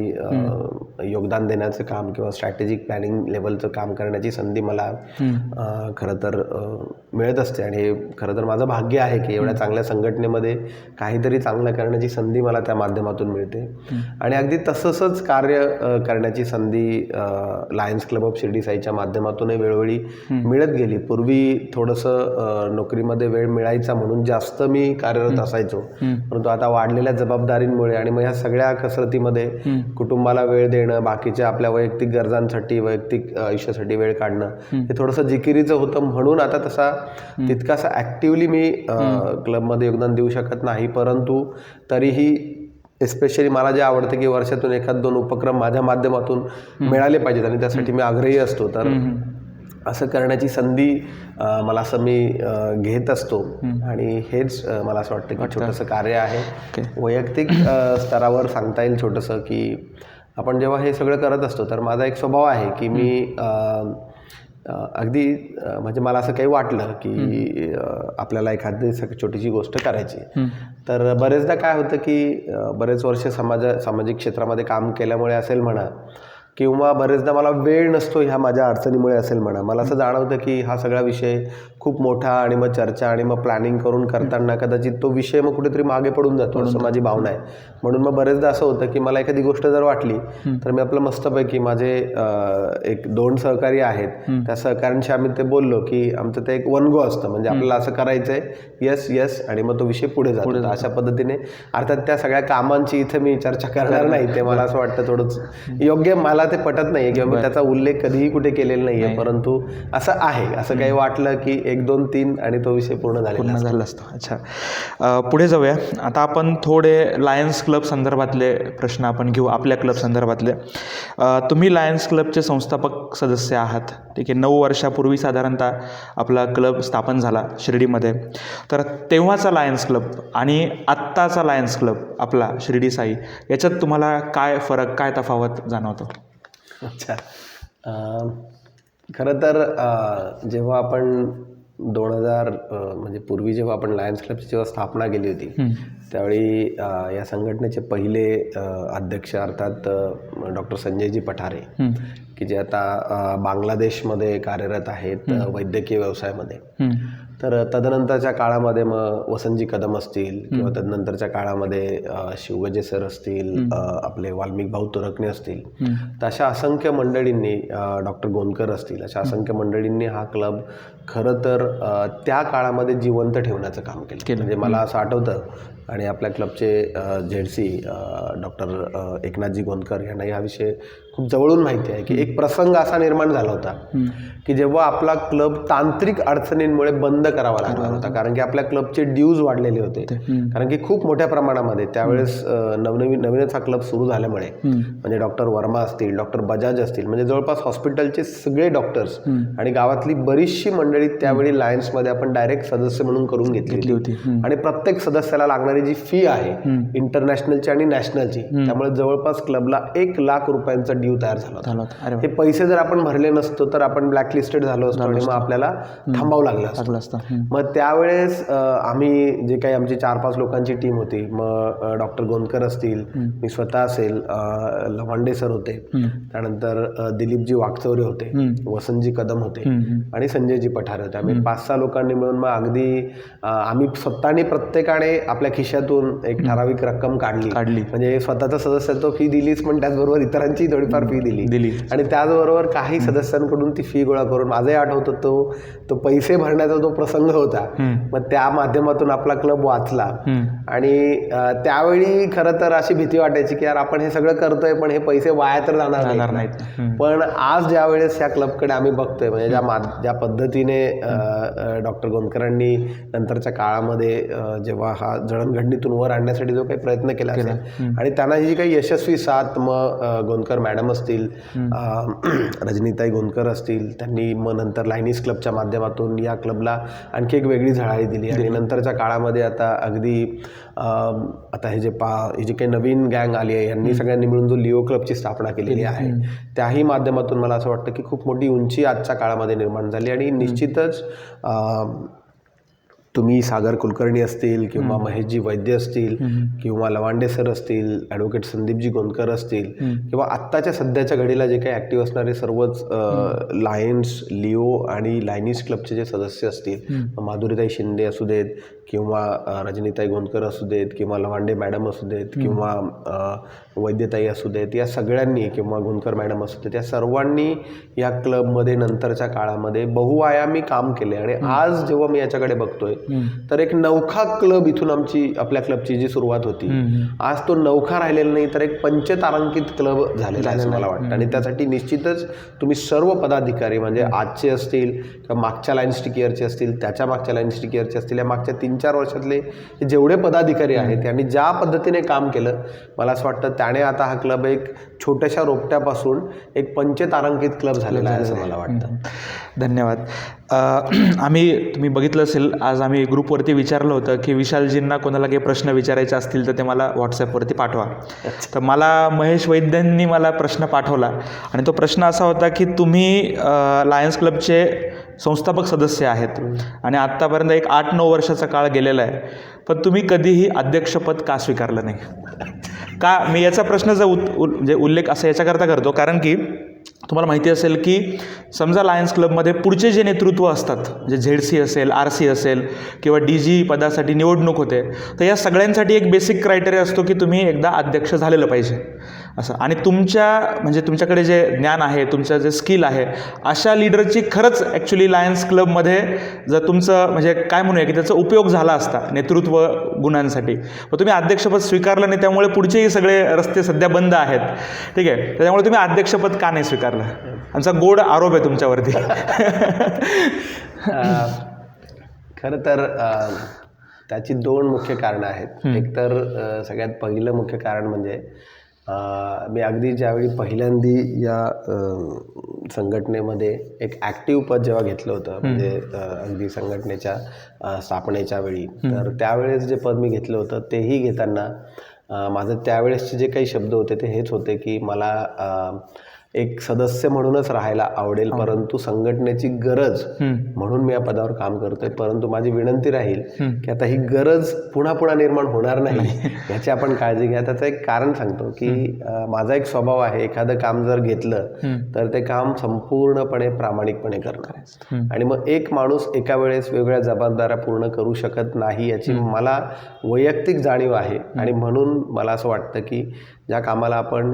योगदान देण्याचं काम किंवा स्ट्रॅटेजिक प्लॅनिंग लेवलचं काम करण्याची संधी मला खरं तर मिळत असते. आणि हे खरं तर माझं भाग्य आहे की एवढ्या चांगल्या संघटनेमध्ये काहीतरी चांगलं करण्याची संधी मला त्या माध्यमातून मिळते. आणि अगदी तसंच कार्य करण्याची संधी लायन्स क्लब ऑफ शिर्डी साईच्या माध्यमातूनही वेळोवेळी मिळत गेली. पूर्वी थोडंसं नोकरीमध्ये वेळ मिळायचा म्हणून जास्त मी कार्यरत असायचो, परंतु आता वाढलेल्या जबाबदारींमुळे आणि मग ह्या सगळ्या कसरतीमध्ये कुटुंबाला वेळ देणं, बाकीच्या आपल्या वैयक्तिक गरजांसाठी, वैयक्तिक आयुष्यासाठी वेळ काढणं हे थोडंसं जिकिरीचं होतं. म्हणून आता तसा तितकासा ॲक्टिव्हली मी क्लबमध्ये योगदान देऊ शकत नाही. परंतु तरीही एस्पेशली मला जे आवडतं की वर्षातून 1-2 उपक्रम माझ्या माध्यमातून मिळाले पाहिजेत आणि त्यासाठी मी आग्रही असतो. तर असं करण्याची संधी मला असं मी घेत असतो. आणि हेच मला असं वाटतं की छोटंसं कार्य आहे. वैयक्तिक स्तरावर सांगता येईल छोटंसं की आपण जेव्हा हे सगळं करत असतो तर माझा एक स्वभाव आहे की मी अगदी म्हणजे मला असं काही वाटलं की आपल्याला एखादी छोटीशी गोष्ट करायची, तर बरेचदा काय होतं की बरेच वर्ष सामाजिक क्षेत्रामध्ये काम केल्यामुळे असेल म्हणा, किंवा बरेचदा मला वेळ नसतो ह्या माझ्या अडचणीमुळे असेल म्हणा. मला असं जाणवतं की हा सगळा विषय खूप मोठा आणि मग चर्चा आणि मग प्लॅनिंग करून करताना कदाचित तो विषय मग कुठेतरी मागे पडून जातो असं माझी भावना आहे. म्हणून मग बरेचदा असं होतं की मला एखादी गोष्ट जर वाटली तर मी आपलं मस्तपैकी माझे 1-2 सहकारी आहेत, त्या सहकाऱ्यांशी आम्ही ते बोललो की आमचं ते एक वन गो असतं, म्हणजे आपल्याला असं करायचं आहे, येस येस, आणि मग तो विषय पुढे जातो. तर अशा पद्धतीने अर्थात त्या सगळ्या कामांची इथे मी चर्चा करणार नाही, ते मला असं वाटतं थोडंच योग्य, मला ते पटत नाही किंवा मी त्याचा उल्लेख कधीही कुठे केलेला नाही आहे. परंतु असं आहे, असं काही वाटलं की 1, 2, 3 आणि तो विषय पूर्ण झाला असतो. अच्छा, पुढे जाऊया. आता आपण थोडे लायन्स क्लब संदर्भातले प्रश्न आपण घेऊ, आपल्या क्लब संदर्भातले. तुम्ही लायन्स क्लबचे संस्थापक सदस्य आहात, ठीक आहे. 9 वर्षापूर्वी साधारणतः आपला क्लब स्थापन झाला शिर्डीमध्ये. तर तेव्हाचा लायन्स क्लब आणि आत्ताचा लायन्स क्लब आपला शिर्डी साई, याच्यात तुम्हाला काय फरक, काय तफावत जाणवतो? अच्छा, खरं तर जेव्हा आपण 2000 म्हणजे पूर्वी जेव्हा आपण लायन्स क्लबची जेव्हा स्थापना केली होती त्यावेळी या संघटनेचे पहिले अध्यक्ष अर्थात डॉक्टर संजयजी पठारे, की जे आता बांगलादेशमध्ये कार्यरत आहेत वैद्यकीय व्यवसायामध्ये. तर तदनंतरच्या काळामध्ये मग वसंतजी कदम असतील किंवा तदनंतरच्या काळामध्ये शिवगजे सर असतील, आपले वाल्मिक भाऊ तुरकणे असतील, तर अशा असंख्य मंडळींनी, डॉक्टर गोंदकर असतील, अशा असंख्य मंडळींनी हा क्लब खरं तर त्या काळामध्ये जिवंत ठेवण्याचं काम केलं. म्हणजे मला असं आठवतं, आणि आपल्या क्लबचे झेडसी डॉक्टर एकनाथजी गोंदकर यांना हा विषय खूप जवळून माहिती आहे की एक प्रसंग असा निर्माण झाला होता की जेव्हा आपला क्लब तांत्रिक अडचणींमुळे बंद करावा लागला होता, कारण की आपल्या क्लबचे ड्यूज वाढलेले होते. कारण की खूप मोठ्या प्रमाणामध्ये त्यावेळेस नवीनच हा क्लब सुरू झाल्यामुळे, म्हणजे डॉक्टर वर्मा असतील, डॉक्टर बजाज असतील, म्हणजे जवळपास हॉस्पिटलचे सगळे डॉक्टर्स आणि गावातली बरीचशी मंडळी त्यावेळी लायन्समध्ये आपण डायरेक्ट सदस्य म्हणून करून घेतली होती. आणि प्रत्येक सदस्याला लागणारी जी फी आहे इंटरनॅशनलची आणि नॅशनलची, त्यामुळे जवळपास क्लबला 1 लाख रुपयांचा ड्यू तयार झाला होता. हे पैसे जर आपण भरले नसतो तर आपण ब्लॅकलिस्टेड झालो असतो आणि मग आपल्याला थांबावं लागलं असतं. मग त्यावेळेस आम्ही जे काही आमची 4-5 लोकांची टीम होती, मग डॉक्टर गोंदकर असतील, मी स्वतः असेल, लवांडे सर होते, त्यानंतर दिलीपजी वागचौरे होते, वसंतजी कदम होते आणि संजयजी पठारे होते. आम्ही 5-6 लोकांनी मिळून मग अगदी आम्ही स्वतःने प्रत्येकाने आपल्या खिशातून एक ठराविक रक्कम काढली. म्हणजे स्वतःचा सदस्यत्व फी दिलीच, पण त्याचबरोबर इतरांची थोडीफार फी दिली आणि त्याचबरोबर काही सदस्यांकडून ती फी गोळा करून, माझंही आठवतं तो पैसे भरण्याचा जो प्रसंग होता, मग त्या माध्यमातून आपला क्लब वाचला. आणि त्यावेळी खरं तर अशी भीती वाटायची की यार आपण हे सगळं करतोय पण हे पैसे वाया तर जाणार नाहीत. पण आज ज्या वेळेस ह्या क्लबकडे आम्ही बघतोय, म्हणजे ज्या पद्धतीने डॉक्टर गोंदकरांनी नंतरच्या काळामध्ये जेव्हा हा जडणघडणीतून वर आणण्यासाठी जो काही प्रयत्न केला असेल आणि त्यांना ही काही यशस्वी साथ, मग गोंदकर मॅडम असतील, रजनीताई गोंदकर असतील, त्यांनी मग नंतर लायनीज क्लबच्या माध्यमातून या क्लबला आणखी एक वेगळी झळाळी दिली. आणि नंतरच्या काळामध्ये आता अगदी आता हे जे काही नवीन गँग आली आहे, यांनी सगळ्यांनी मिळून जो लिओ क्लबची स्थापना केलेली आहे, त्याही माध्यमातून मला असं वाटतं की खूप मोठी उंची आजच्या काळामध्ये निर्माण झाली. आणि निश्चितच तुम्ही सागर कुलकर्णी असतील किंवा महेशजी वैद्य असतील किंवा लवांडे सर असतील, ॲडव्होकेट संदीपजी गोंदकर असतील किंवा आत्ताच्या सध्याच्या घडीला जे काही ॲक्टिव्ह असणारे सर्वच लायन्स, लिओ आणि लायनीज क्लबचे जे सदस्य असतील, माधुरीताई शिंदे असू देत किंवा रजनीताई गोंदकर असू देत किंवा लवांडे मॅडम असू देत किंवा वैद्यताई असू देत, या सगळ्यांनी किंवा गोंदकर मॅडम असू देत, या सर्वांनी या क्लबमध्ये नंतरच्या काळामध्ये बहुआयामी काम केले. आणि आज जेव्हा मी याच्याकडे बघतोय तर एक नौखा क्लब इथून आपल्या क्लबची जी सुरुवात होती, आज तो नौखा राहिलेला नाही तर एक पंचतारांकित क्लब झालेला आहे असं मला वाटतं. आणि त्यासाठी निश्चितच तुम्ही सर्व पदाधिकारी, म्हणजे आजचे असतील किंवा मागच्या लाईन स्टिक इयरचे असतील, त्याच्या मागच्या लाईन स्टिक इयरचे असतील, या मागच्या 3-4 वर्षातले जेवढे पदाधिकारी आहेत त्यांनी ज्या पद्धतीने काम केलं, मला असं वाटतं त्याने आता हा क्लब एक छोट्याशा रोपट्यापासून एक पंचतारांकित क्लब झालेला आहे असं मला वाटतं. धन्यवाद. तुम्ही बघितलं असेल, आज आम्ही ग्रुपवरती विचारलं होतं की विशालजींना कोणाला काही प्रश्न विचारायचे असतील तर ते मला व्हॉट्सॲपवरती पाठवा. तर मला महेश वैद्यांनी मला प्रश्न पाठवला आणि तो प्रश्न असा होता की तुम्ही लायन्स क्लबचे संस्थापक सदस्य आहेत आणि आत्तापर्यंत एक 8-9 वर्षाचा काळ गेलेला आहे, पण तुम्ही कधीही अध्यक्षपद का स्वीकारलं नाही? का मी याचा प्रश्नाचा म्हणजे उल्लेख असा याच्याकरता करतो कारण की तुम्हाला माहिती असेल की समजा लायन्स क्लबमध्ये पुढचे जे नेतृत्व असतात, म्हणजे ZC असेल, RC असेल किंवा DG पदासाठी निवडणूक होते, तर या सगळ्यांसाठी एक बेसिक क्रायटेरिया असतो की तुम्ही एकदा अध्यक्ष झालेलं पाहिजे असं. आणि तुमच्याकडे जे ज्ञान आहे, तुमचं जे स्किल आहे, अशा लीडरची खरंच ॲक्च्युली लायन्स क्लबमध्ये जर तुमचं म्हणजे काय म्हणूया की त्याचा उपयोग झाला असता नेतृत्व गुणांसाठी, मग तुम्ही अध्यक्षपद स्वीकारलं नाही, त्यामुळे पुढचेही सगळे रस्ते सध्या बंद आहेत. ठीक आहे, त्यामुळे तुम्ही अध्यक्षपद का नाही स्वीकारलं? आमचा गोड आरोप आहे तुमच्यावरती. खरं तर त्याची 2 मुख्य कारणं आहेत. एक तर सगळ्यात पहिलं मुख्य कारण म्हणजे मी अगदी ज्यावेळी पहिल्यांदी या संघटनेमध्ये एक ॲक्टिव्ह पद जेव्हा घेतलं होतं, म्हणजे अगदी संघटनेच्या स्थापनेच्या वेळी, तर त्यावेळेस जे पद मी घेतलं होतं तेही घेताना माझं त्यावेळेसचे जे काही शब्द होते ते हेच होते की मला एक सदस्य म्हणूनच राहायला आवडेल, परंतु संघटनेची गरज म्हणून मी या पदावर काम करतोय. परंतु माझी विनंती राहील की आता ही गरज पुन्हा पुन्हा निर्माण होणार नाही याची आपण काळजी घ्या. त्याचं एक कारण सांगतो की माझा एक स्वभाव आहे, एखादं काम जर घेतलं तर ते काम संपूर्णपणे प्रामाणिकपणे करणं, आणि मग एक माणूस एका वेळेस वेगवेगळ्या जबाबदाऱ्या पूर्ण करू शकत नाही याची मला वैयक्तिक जाणीव आहे. आणि म्हणून मला असं वाटतं की ज्या कामाला आपण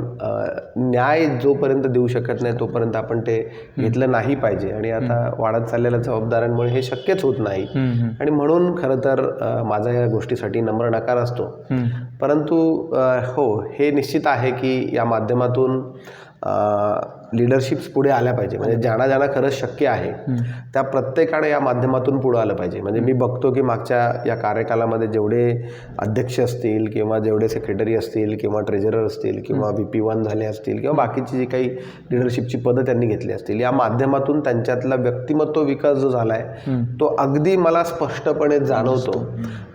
न्याय जोपर्यंत देऊ शकत नाही तोपर्यंत आपण ते घेतलं नाही पाहिजे. आणि आता वाढत चाललेल्या जबाबदाऱ्यांमुळे हे शक्यच होत नाही, आणि म्हणून खरं तर माझा या गोष्टीसाठी नम्र नकार असतो. परंतु हो, हे निश्चित आहे की या माध्यमातून लीडरशिप्स पुढे आल्या पाहिजे. म्हणजे ज्यांना खरंच शक्य आहे त्या प्रत्येकाने या माध्यमातून पुढे आलं पाहिजे. म्हणजे मी बघतो की मागच्या या कार्यकालामध्ये जेवढे अध्यक्ष असतील किंवा जेवढे सेक्रेटरी असतील किंवा ट्रेझरर असतील किंवा VP1 झाले असतील किंवा बाकीची जी काही लीडरशिपची पदं त्यांनी घेतली असतील, या माध्यमातून त्यांच्यातला व्यक्तिमत्व विकास जो झाला आहे तो अगदी मला स्पष्टपणे जाणवतो.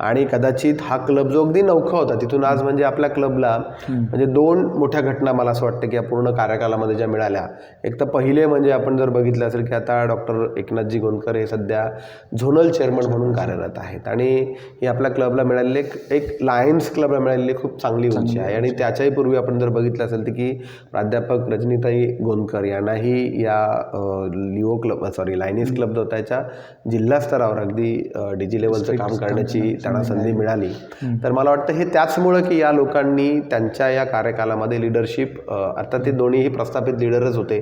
आणि कदाचित हा क्लब जो अगदी नवखा होता, तिथून आज म्हणजे आपल्या क्लबला म्हणजे 2 मोठ्या घटना मला असं वाटतं की या पूर्ण कार्यकालामध्ये ज्या मिळाल्या. एक तर पहिले म्हणजे आपण जर बघितलं असेल की आता डॉक्टर एकनाथजी गोंदकर हे सध्या झोनल चेअरमन म्हणून कार्यरत आहेत, आणि ही आपल्या क्लबला मिळालेली एक लायन्स क्लबला मिळालेली खूप चांगली उंची आहे. आणि त्याच्याही पूर्वी आपण जर बघितलं असेल तर की प्राध्यापक रजनीताई गोंदकर यांनाही या लायन्स क्लब जो होता याच्या जिल्हा स्तरावर अगदी DG लेवलचं काम करण्याची त्यांना संधी मिळाली. तर मला वाटतं हे त्याचमुळं की या लोकांनी त्यांच्या या कार्यकालामध्ये लीडरशिप, आता ते दोन्हीही प्रस्थापित लीडरच होते,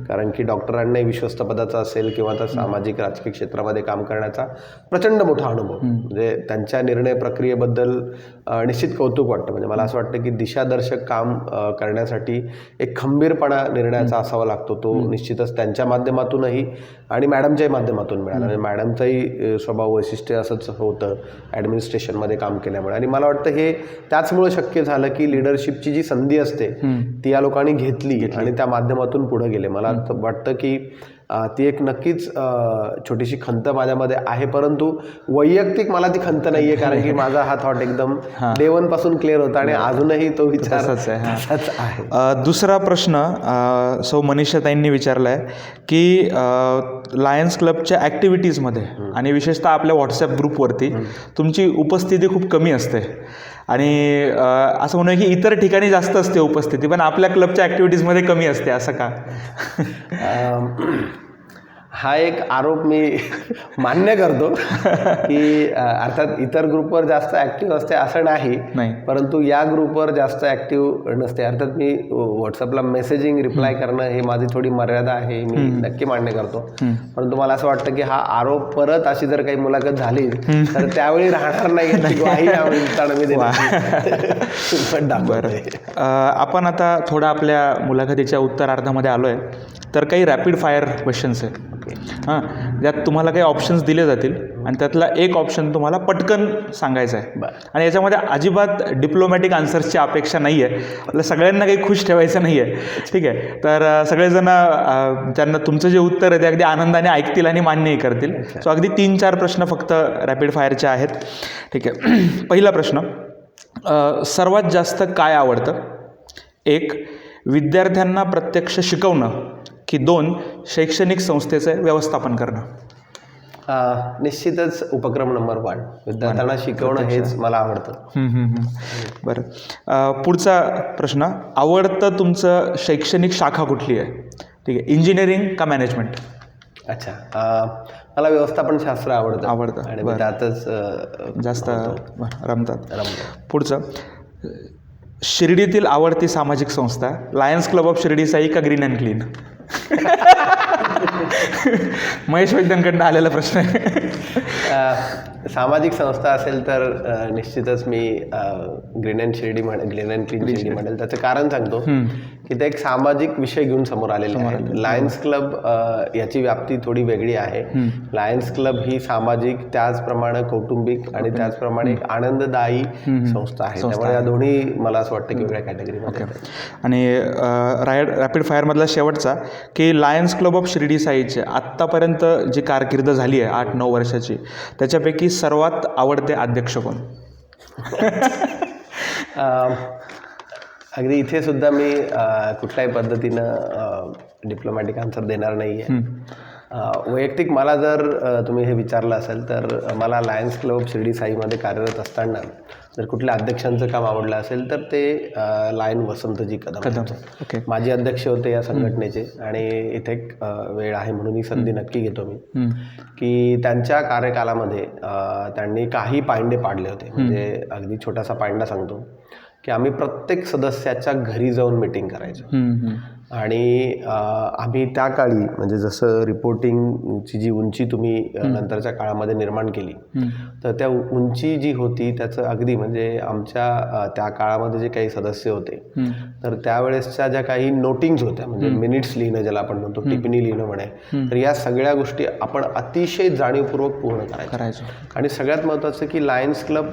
कारण की डॉक्टरांनाही विश्वस्त पदाचा असेल किंवा आता सामाजिक राजकीय क्षेत्रामध्ये काम करण्याचा प्रचंड मोठा अनुभव. म्हणजे त्यांच्या निर्णय प्रक्रियेबद्दल निश्चित कौतुक वाटतं. म्हणजे मला असं वाटतं की दिशादर्शक काम करण्यासाठी एक खंबीरपणा निर्णयाचा असावा लागतो. तो निश्चितच त्यांच्या माध्यमातूनही आणि मॅडमच्याही माध्यमातून मिळाला. आणि मॅडमचाही स्वभाव वैशिष्ट्य असंच होतं ॲडमिनिस्ट्रेशनमध्ये काम केल्यामुळे. आणि मला वाटतं हे त्याचमुळे शक्य झालं की लीडरशिपची जी संधी असते ती या लोकांनी घेतली आणि त्या माध्यमातून पुढे गेले. मला वाटतं की ती एक नक्कीच छोटीशी खंत माझ्यामध्ये आहे, परंतु वैयक्तिक मला ती खंत नाही आहे, कारण की माझा हा थॉट एकदम डे 1 पासून क्लिअर होता आणि अजूनही तो विचार तसाच आहे. दुसरा प्रश्न सौ मनीषाताईंनी विचारला आहे की लायन्स क्लबच्या ॲक्टिव्हिटीजमध्ये आणि विशेषतः आपल्या व्हॉट्सॲप ग्रुपवरती तुमची उपस्थिती खूप कमी असते, आणि असं म्हणूया की इतर ठिकाणी जास्त असते उपस्थिती, पण आपल्या क्लबच्या ॲक्टिव्हिटीजमध्ये कमी असते, असं का? हा एक आरोप मी मान्य करतो की अर्थात इतर ग्रुपवर जास्त ॲक्टिव्ह असते असं नाही, परंतु या ग्रुपवर जास्त ॲक्टिव्ह नसते. अर्थात मी व्हॉट्सअपला मेसेजिंग रिप्लाय करणं हे माझी थोडी मर्यादा आहे, मी नक्की मान्य करतो. परंतु मला असं वाटतं की हा आरोप परत अशी जर काही मुलाखत झाली तर त्यावेळी राहणार नाही आपण आता थोडं आपल्या मुलाखतीच्या उत्तरार्धामध्ये आलो आहे, तर काही रॅपिड फायर क्वेश्चन्स आहेत. ओके. हां, ज्यात तुम्हाला काही ऑप्शन्स दिले जातील आणि त्यातला एक ऑप्शन तुम्हाला पटकन सांगायचा आहे. बरं. आणि याच्यामध्ये अजिबात डिप्लोमॅटिक आन्सर्सची अपेक्षा नाही आहे. आपल्या सगळ्यांना काही खुश ठेवायचं नाही आहे. ठीक आहे. तर सगळेजण त्यांना तुमचं जे उत्तर आहे ते अगदी आनंदाने ऐकतील आणि मान्यही करतील. सो अगदी 3-4 प्रश्न फक्त रॅपिड फायरचे आहेत. ठीक आहे. पहिला प्रश्न, सर्वात जास्त काय आवडतं? 1. विद्यार्थ्यांना प्रत्यक्ष शिकवणं की 2. शैक्षणिक संस्थेचं व्यवस्थापन करणं? निश्चितच उपक्रम नंबर 1, विद्यार्थ्यांना शिकवणं हेच मला आवडतं. बरं. पुढचा प्रश्न, आवडतं तुमचं शैक्षणिक शाखा कुठली आहे? ठीक आहे. इंजिनिअरिंग का मॅनेजमेंट? अच्छा, मला व्यवस्थापन शास्त्र आवडतं आणि मी त्यातच जास्त रमतात. पुढचं, शिर्डीतील आवडती सामाजिक संस्था Lions club of Shirdi Sai का ग्रीन अँड क्लीन? महेश वैद्यांकडनं आलेला प्रश्न आहे. सामाजिक संस्था असेल तर निश्चितच मी ग्रीन अँड क्लीन शिर्डी म्हणेल. त्याचं कारण सांगतो की ते एक सामाजिक विषय घेऊन समोर आलेले आहे. लायन्स क्लब याची व्याप्ती थोडी वेगळी आहे. लायन्स क्लब ही सामाजिक, त्याचप्रमाणे कौटुंबिक आणि त्याचप्रमाणे एक आनंददायी संस्था आहे. त्यामुळे या दोन्ही मला असं वाटतं की वेगळ्या कॅटेगरीमध्ये. आणि रॅपिड फायरमधला शेवटचा, की लायन्स क्लब ऑफ शिर्डी साईचे आत्तापर्यंत जी कारकीर्द झाली आहे 8-9 वर्षाची, त्याच्यापैकी सर्वात आवडते अध्यक्ष कोण? अगदी इथे सुद्धा मी कुठल्याही पद्धतीनं डिप्लोमॅटिक आन्सर देणार नाही आहे. वैयक्तिक मला जर तुम्ही हे विचारलं असेल तर मला लायन्स क्लब ऑफ शिर्डी साईमध्ये कार्यरत असताना जर कुठल्या अध्यक्षांचं काम आवडलं असेल तर ते लायन वसंतजी कदम. ओके. माजी अध्यक्ष होते या संघटनेचे आणि इथे एक वेळ आहे म्हणून ही संधी नक्की घेतो मी की त्यांच्या कार्यकालामध्ये त्यांनी काही पायंडे पाडले होते. म्हणजे अगदी छोटासा पायंडा सांगतो की आम्ही प्रत्येक सदस्याच्या घरी जाऊन मीटिंग करायचो. आणि आम्ही त्या काळी म्हणजे जसं रिपोर्टिंगची जी उंची तुम्ही नंतरच्या काळामध्ये निर्माण केली, तर त्या उंची जी होती त्याचं अगदी म्हणजे आमच्या त्या काळामध्ये जे काही सदस्य होते तर त्यावेळेसच्या ज्या काही नोटिंग्स होत्या, म्हणजे मिनिट्स लिहिणं ज्याला आपण म्हणतो, टिप्पणी लिहिणं म्हणे, तर या सगळ्या गोष्टी आपण अतिशय जाणीवपूर्वक पूर्ण करायचो. आणि सगळ्यात महत्त्वाचं की लायन्स क्लब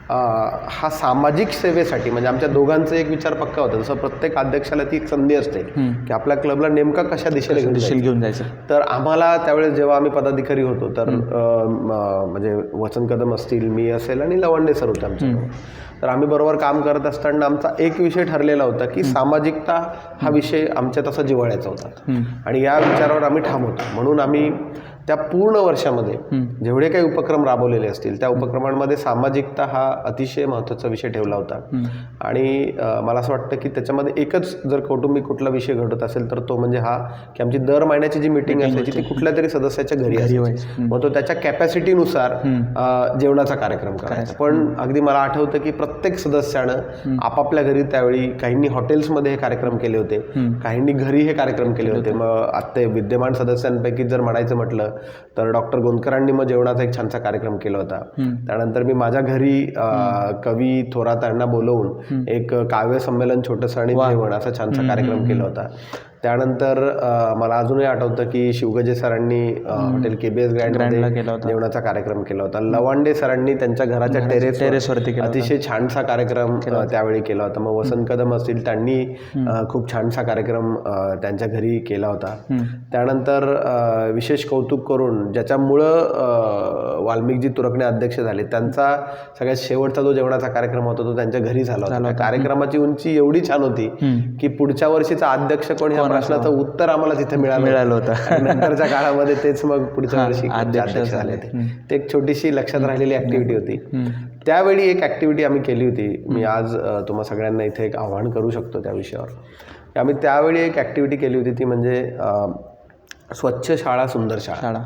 हा सामाजिक सेवेसाठी, म्हणजे आमच्या दोघांचा एक विचार पक्का होता, जसं प्रत्येक अध्यक्षाला ती एक संधी असते की आपल्या क्लबला नेमका कशा दिशेला घेऊन जायचं. तर आम्हाला त्यावेळेस जेव्हा आम्ही पदाधिकारी होतो तर म्हणजे वसंत कदम असतील, मी असेल आणि लवंडे सर होते आमच्याबरोबर, तर आम्ही बरोबर काम करत असताना आमचा एक विषय ठरलेला होता की सामाजिकता हा विषय आमच्यात असा जिव्हाळ्याचा होता आणि या विचारावर आम्ही ठाम होतो. म्हणून आम्ही त्या पूर्ण वर्षामध्ये जेवढे काही उपक्रम राबवलेले असतील त्या उपक्रमांमध्ये सामाजिकता हा अतिशय महत्त्वाचा विषय ठेवला होता. आणि मला असं वाटतं की त्याच्यामध्ये एकच जर कौटुंबिक कुठला विषय घडत असेल तर तो म्हणजे हा की आमची दर महिन्याची जी मीटिंग असायची ती कुठल्या तरी सदस्याच्या घरी असायची. मग तो त्याच्या कॅपॅसिटीनुसार जेवणाचा कार्यक्रम करायचा. पण अगदी मला आठवतं की प्रत्येक सदस्यानं आपापल्या घरी त्यावेळी काहींनी हॉटेल्समध्ये हे कार्यक्रम केले होते, काहींनी घरी हे कार्यक्रम केले होते. मग आता विद्यमान सदस्यांपैकी जर म्हणायचं म्हटलं तर डॉक्टर गोंदकरांनी मग जेवणाचा एक छानसा कार्यक्रम केला होता. त्यानंतर मी माझ्या घरी कवी थोरातांना बोलवून एक काव्य संमेलन छोटंसं आणि जेवण असा छानसा कार्यक्रम केला होता. त्यानंतर मला अजूनही आठवतं की शिवगजे सरांनी हॉटेल KBS ग्रँडमध्ये जेवणाचा कार्यक्रम केला होता. लवांडे सरांनी त्यांच्या घराच्या टेरेसवरती अतिशय छानसा कार्यक्रम त्यावेळी केला होता. मग वसंत कदम असतील, त्यांनी खूप छानसा कार्यक्रम त्यांच्या घरी केला होता. त्यानंतर विशेष कौतुक करून ज्याच्यामुळं वाल्मिकजी तुरकणे अध्यक्ष झाले, त्यांचा सगळ्यात शेवटचा जो जेवणाचा कार्यक्रम होता तो त्यांच्या घरी झाला होता. कार्यक्रमाची उंची एवढी छान होती की पुढच्या वर्षीचा अध्यक्ष कोण ह्या प्रश्नाचं उत्तर आम्हाला तिथे मिळालं होतं. नंतरच्या काळामध्ये तेच मग पुढच्या वर्षी अध्यक्ष झाले. ते एक छोटीशी लक्षात राहिलेली ऍक्टिव्हिटी होती. त्यावेळी एक ऍक्टिव्हिटी आम्ही केली होती. मी आज तुम्हा सगळ्यांना इथे एक आव्हान करू शकतो त्या विषयावर. आम्ही त्यावेळी एक ऍक्टिव्हिटी केली होती ती म्हणजे स्वच्छ शाळा सुंदर शाळा.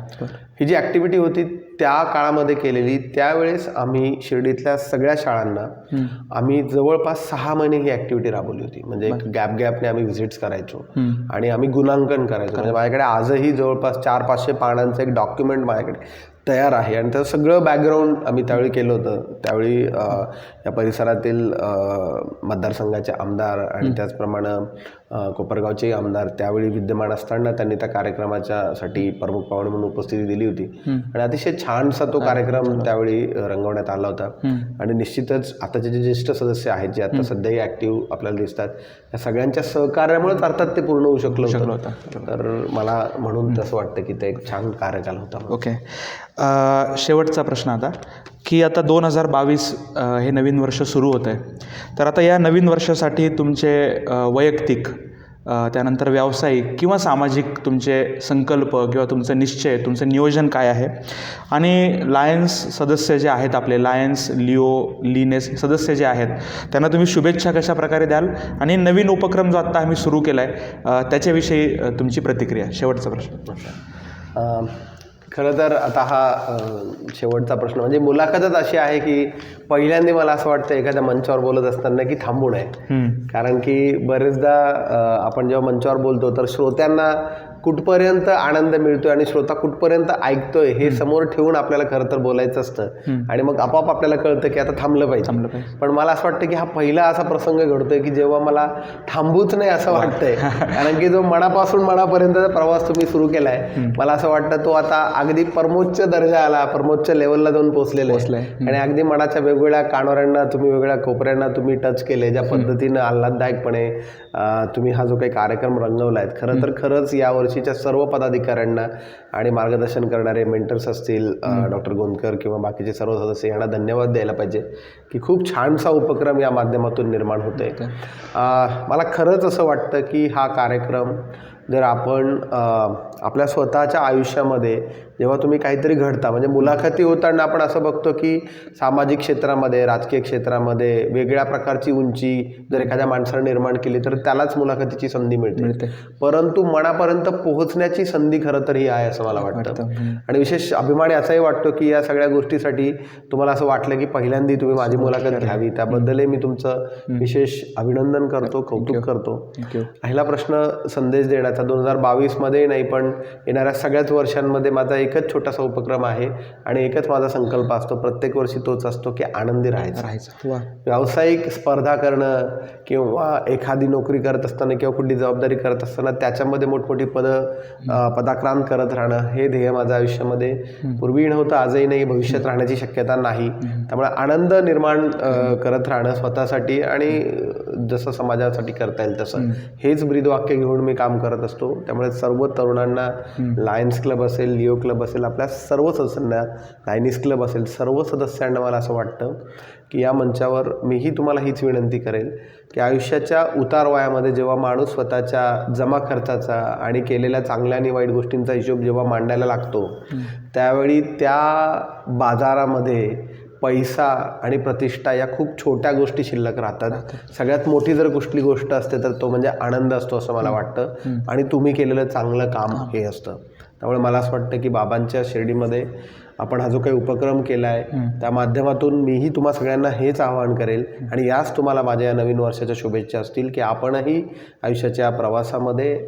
ही जी ऍक्टिव्हिटी होती त्या काळामध्ये केलेली. त्यावेळेस आम्ही शिर्डीतल्या सगळ्या शाळांना आम्ही जवळपास 6 महिने ही ॲक्टिव्हिटी राबवली होती. म्हणजे गॅपने आम्ही व्हिजिट्स करायचो आणि आम्ही गुणांकन करायचो. म्हणजे माझ्याकडे आजही जवळपास 400-500 पानांचं एक डॉक्युमेंट माझ्याकडे तयार आहे आणि त्याचं सगळं बॅकग्राऊंड आम्ही त्यावेळी केलं होतं. त्यावेळी या परिसरातील मतदारसंघाचे आमदार आणि त्याचप्रमाणे कोपरगावचे आमदार त्यावेळी विद्यमान असताना त्यांनी त्या कार्यक्रमाच्यासाठी प्रमुख पाहुणे म्हणून उपस्थिती दिली होती आणि अतिशय छानसा तो कार्यक्रम त्यावेळी रंगवण्यात आला होता. आणि निश्चितच आताचे जे ज्येष्ठ सदस्य आहेत जे आता सध्याही ॲक्टिव्ह आपल्याला दिसतात, या सगळ्यांच्या सहकार्यामुळेच अर्थात ते पूर्ण होऊ शकलं होतं. तर मला म्हणून तसं वाटतं की ते एक छान कार्यकाल होता. ओके, शेवटचा प्रश्न आता की आता 2022 हे नवीन वर्ष सुरू होतं आहे, तर आता या नवीन वर्षासाठी तुमचे वैयक्तिक त्यानंतर व्यावसायिक किंवा सामाजिक तुमचे संकल्प किंवा तुमचं निश्चय, तुमचं नियोजन काय आहे? आणि लायन्स सदस्य जे आहेत, आपले लायन्स, लिनेस सदस्य जे आहेत, त्यांना तुम्ही शुभेच्छा कशा प्रकारे द्याल? आणि नवीन उपक्रम जो आत्ता आम्ही सुरू केला आहे त्याच्याविषयी तुमची प्रतिक्रिया. शेवटचा प्रश्न. खरं तर आता हा शेवटचा प्रश्न म्हणजे मुलाखतच अशी आहे की पहिल्यांदा मला असं वाटतं एखाद्या मंचावर बोलत असताना की थांबू नये. कारण की बरेचदा आपण जेव्हा मंचावर बोलतो तर श्रोत्यांना कुठपर्यंत आनंद मिळतोय आणि श्रोता कुठपर्यंत ऐकतोय हे समोर ठेवून आपल्याला खरं तर बोलायचं असतं आणि मग आपोआप आपल्याला कळतं की आता थांबलं पाहिजे. पण मला असं वाटतं की हा पहिला असा प्रसंग घडतोय की जेव्हा मला थांबूच नाही असं वाटतंय. कारण की जो मनापासून मनापर्यंतचा प्रवास तुम्ही सुरू केलाय, मला असं वाटतं तो आता अगदी परमोच्च दर्जाला, परमोच्च लेवलला जाऊन पोहोचलेला आहे आणि अगदी मनाच्या वेगवेगळ्या कानोऱ्यांना तुम्ही, वेगवेगळ्या कोपऱ्यांना तुम्ही टच केले. ज्या पद्धतीनं आल्हाददायकपणे तुम्ही हा जो काही कार्यक्रम रंगवला आहे, खरं तर खरंच यावर्षीच्या सर्व पदाधिकाऱ्यांना आणि मार्गदर्शन करणारे मेंटर्स असतील, डॉक्टर गोंदकर किंवा बाकीचे सर्व सदस्य, यांना धन्यवाद द्यायला पाहिजे की खूप छानसा उपक्रम या माध्यमातून निर्माण होतोय. मला खरंच असं वाटतं की हा कार्यक्रम जर आपण आपल्या स्वतःच्या आयुष्यामध्ये जेव्हा तुम्ही काहीतरी घडता, म्हणजे मुलाखती होताना आपण असं बघतो की सामाजिक क्षेत्रामध्ये, राजकीय क्षेत्रामध्ये वेगळ्या प्रकारची उंची जर एखाद्या माणसाने निर्माण केली तर त्यालाच मुलाखतीची संधी मिळते. परंतु मनापर्यंत पोहोचण्याची संधी खरं तर ही आहे असं मला वाटतं. आणि विशेष अभिमान असाही वाटतो की या सगळ्या गोष्टीसाठी तुम्हाला असं वाटलं की पहिल्यांदा तुम्ही माझी मुलाखत घ्यावी, त्याबद्दलही मी तुमचं विशेष अभिनंदन करतो, कौतुक करतो. पहिला प्रश्न संदेश देण्याचा 2022 मध्ये नाही पण येणाऱ्या सगळ्याच वर्षांमध्ये माझा एकच छोटासा उपक्रम आहे आणि एकच माझा संकल्प असतो, प्रत्येक वर्षी तोच असतो की आनंदी राहायचं. व्यावसायिक स्पर्धा करणं किंवा एखादी नोकरी करत असताना किंवा कुठली जबाबदारी करत असताना त्याच्यामध्ये मोठमोठी पदाक्रांत करत राहणं हे ध्येय माझ्या आयुष्यामध्ये पूर्वी नव्हतं, आजही नाही, भविष्यात राहण्याची शक्यता नाही. त्यामुळे आनंद निर्माण करत राहणं स्वतःसाठी आणि जसं समाजासाठी करता येईल तसं, हेच ब्रीदवाक्य घेऊन मी काम करत असतो. त्यामुळे सर्व तरुणांना, लायन्स क्लब असेल, लिओ क्लब असेल, आपल्या सर्व सदस्यांना, लायनीस क्लब असेल, सर्व सदस्यांना मला असं वाटतं की या मंचावर मीही तुम्हाला हीच विनंती करेल की आयुष्याच्या उतार वयामध्ये जेव्हा माणूस स्वतःच्या जमा खर्चाचा आणि केलेल्या चांगल्या आणि वाईट गोष्टींचा हिशोब जेव्हा मांडायला लागतो, त्यावेळी त्या बाजारामध्ये पैसा आणि प्रतिष्ठा या खूप छोट्या गोष्टी शिल्लक राहतात. सगळ्यात मोठी जर कुठली गोष्ट असते तर तो म्हणजे आनंद असतो असं मला वाटतं आणि तुम्ही केलेलं चांगलं काम हे असतं. त्यामुळे मला असं वाटतं की बाबांच्या शिर्डीमध्ये आपण हा जो काही उपक्रम केला आहे त्या माध्यमातून मीही तुम्हा सगळ्यांना हेच आवाहन करेल आणि याच तुम्हाला माझ्या या नवीन वर्षाच्या शुभेच्छा असतील की आपणही आयुष्याच्या प्रवासामध्ये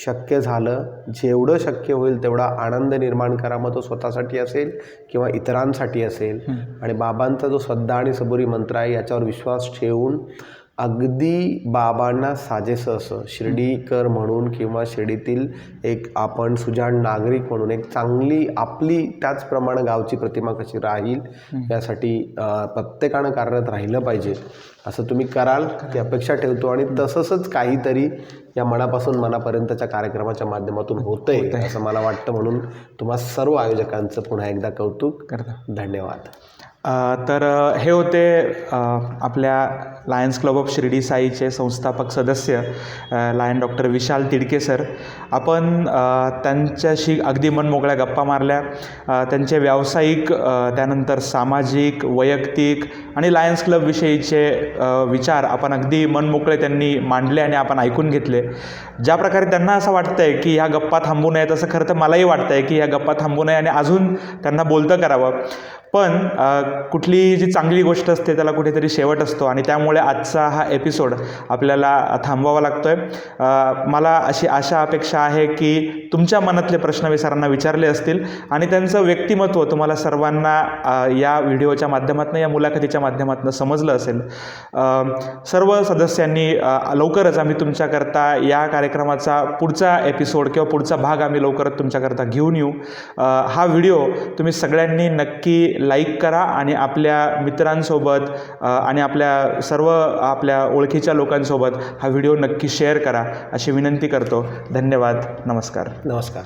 शक्य झालं जेवढं शक्य होईल तेवढा आनंद निर्माण करा. मग तो स्वतःसाठी असेल किंवा इतरांसाठी असेल. आणि बाबांचा जो श्रद्धा आणि सबुरी मंत्र आहे याच्यावर विश्वास ठेवून अगदी बाबांना साजेसं असं शिर्डीकर म्हणून किंवा शिर्डीतील एक आपण सुजाण नागरिक म्हणून एक चांगली आपली त्याचप्रमाणे गावची प्रतिमा कशी राहील यासाठी प्रत्येकानं कार्यरत राहिलं पाहिजे असं तुम्ही कराल ती अपेक्षा ठेवतो. आणि तसंच काहीतरी या मनापासून मनापर्यंतच्या कार्यक्रमाच्या माध्यमातून होतंय असं मला वाटतं. म्हणून तुम्हा सर्व आयोजकांचं पुन्हा एकदा कौतुक, धन्यवाद. हे होते आपल्या लायन्स क्लब ऑफ शिर्डी साईचे संस्थापक सदस्य लायन डॉक्टर विशाल तिडके सर. आपण त्यांच्याशी अगदी मनमोकळ्या गप्पा मारल्या. त्यांचे व्यावसायिक, त्यानंतर सामाजिक, वैयक्तिक आणि लायन्स क्लबविषयीचे विचार आपण अगदी मनमोकळे त्यांनी मांडले आणि आपण ऐकून घेतले. ज्या प्रकारे त्यांना असं वाटतं आहे की ह्या गप्पा थांबू नयेत, असं खरं तर मलाही वाटतं आहे की ह्या गप्पा थांबू नये आणि अजून त्यांना बोलतं करावं. पण कुठली जी चांगली गोष्ट असते त्याला कुठेतरी शेवट असतो आणि त्यामुळे आजचा हा एपिसोड आपल्याला थांबवावा लागतो आहे. मला अशी आशा अपेक्षा आहे की तुमच्या मनातले प्रश्न मी सरांना विचारले असतील आणि त्यांचं व्यक्तिमत्व तुम्हाला सर्वांना या व्हिडिओच्या माध्यमातून, या मुलाखतीच्या माध्यमातून समजलं असेल. सर्व सदस्यांनी लवकरच आम्ही तुमच्याकरता या कार्यक्रमाचा पुढचा एपिसोड किंवा पुढचा भाग आम्ही लवकरच तुमच्याकरता घेऊन येऊ. हा व्हिडिओ तुम्ही सगळ्यांनी नक्की लाईक करा आणि आपल्या मित्रांसोबत आणि आपल्या ओळखीच्या लोकांसोबत हा व्हिडिओ नक्की शेअर करा अशी विनंती करतो. धन्यवाद. नमस्कार. नमस्कार.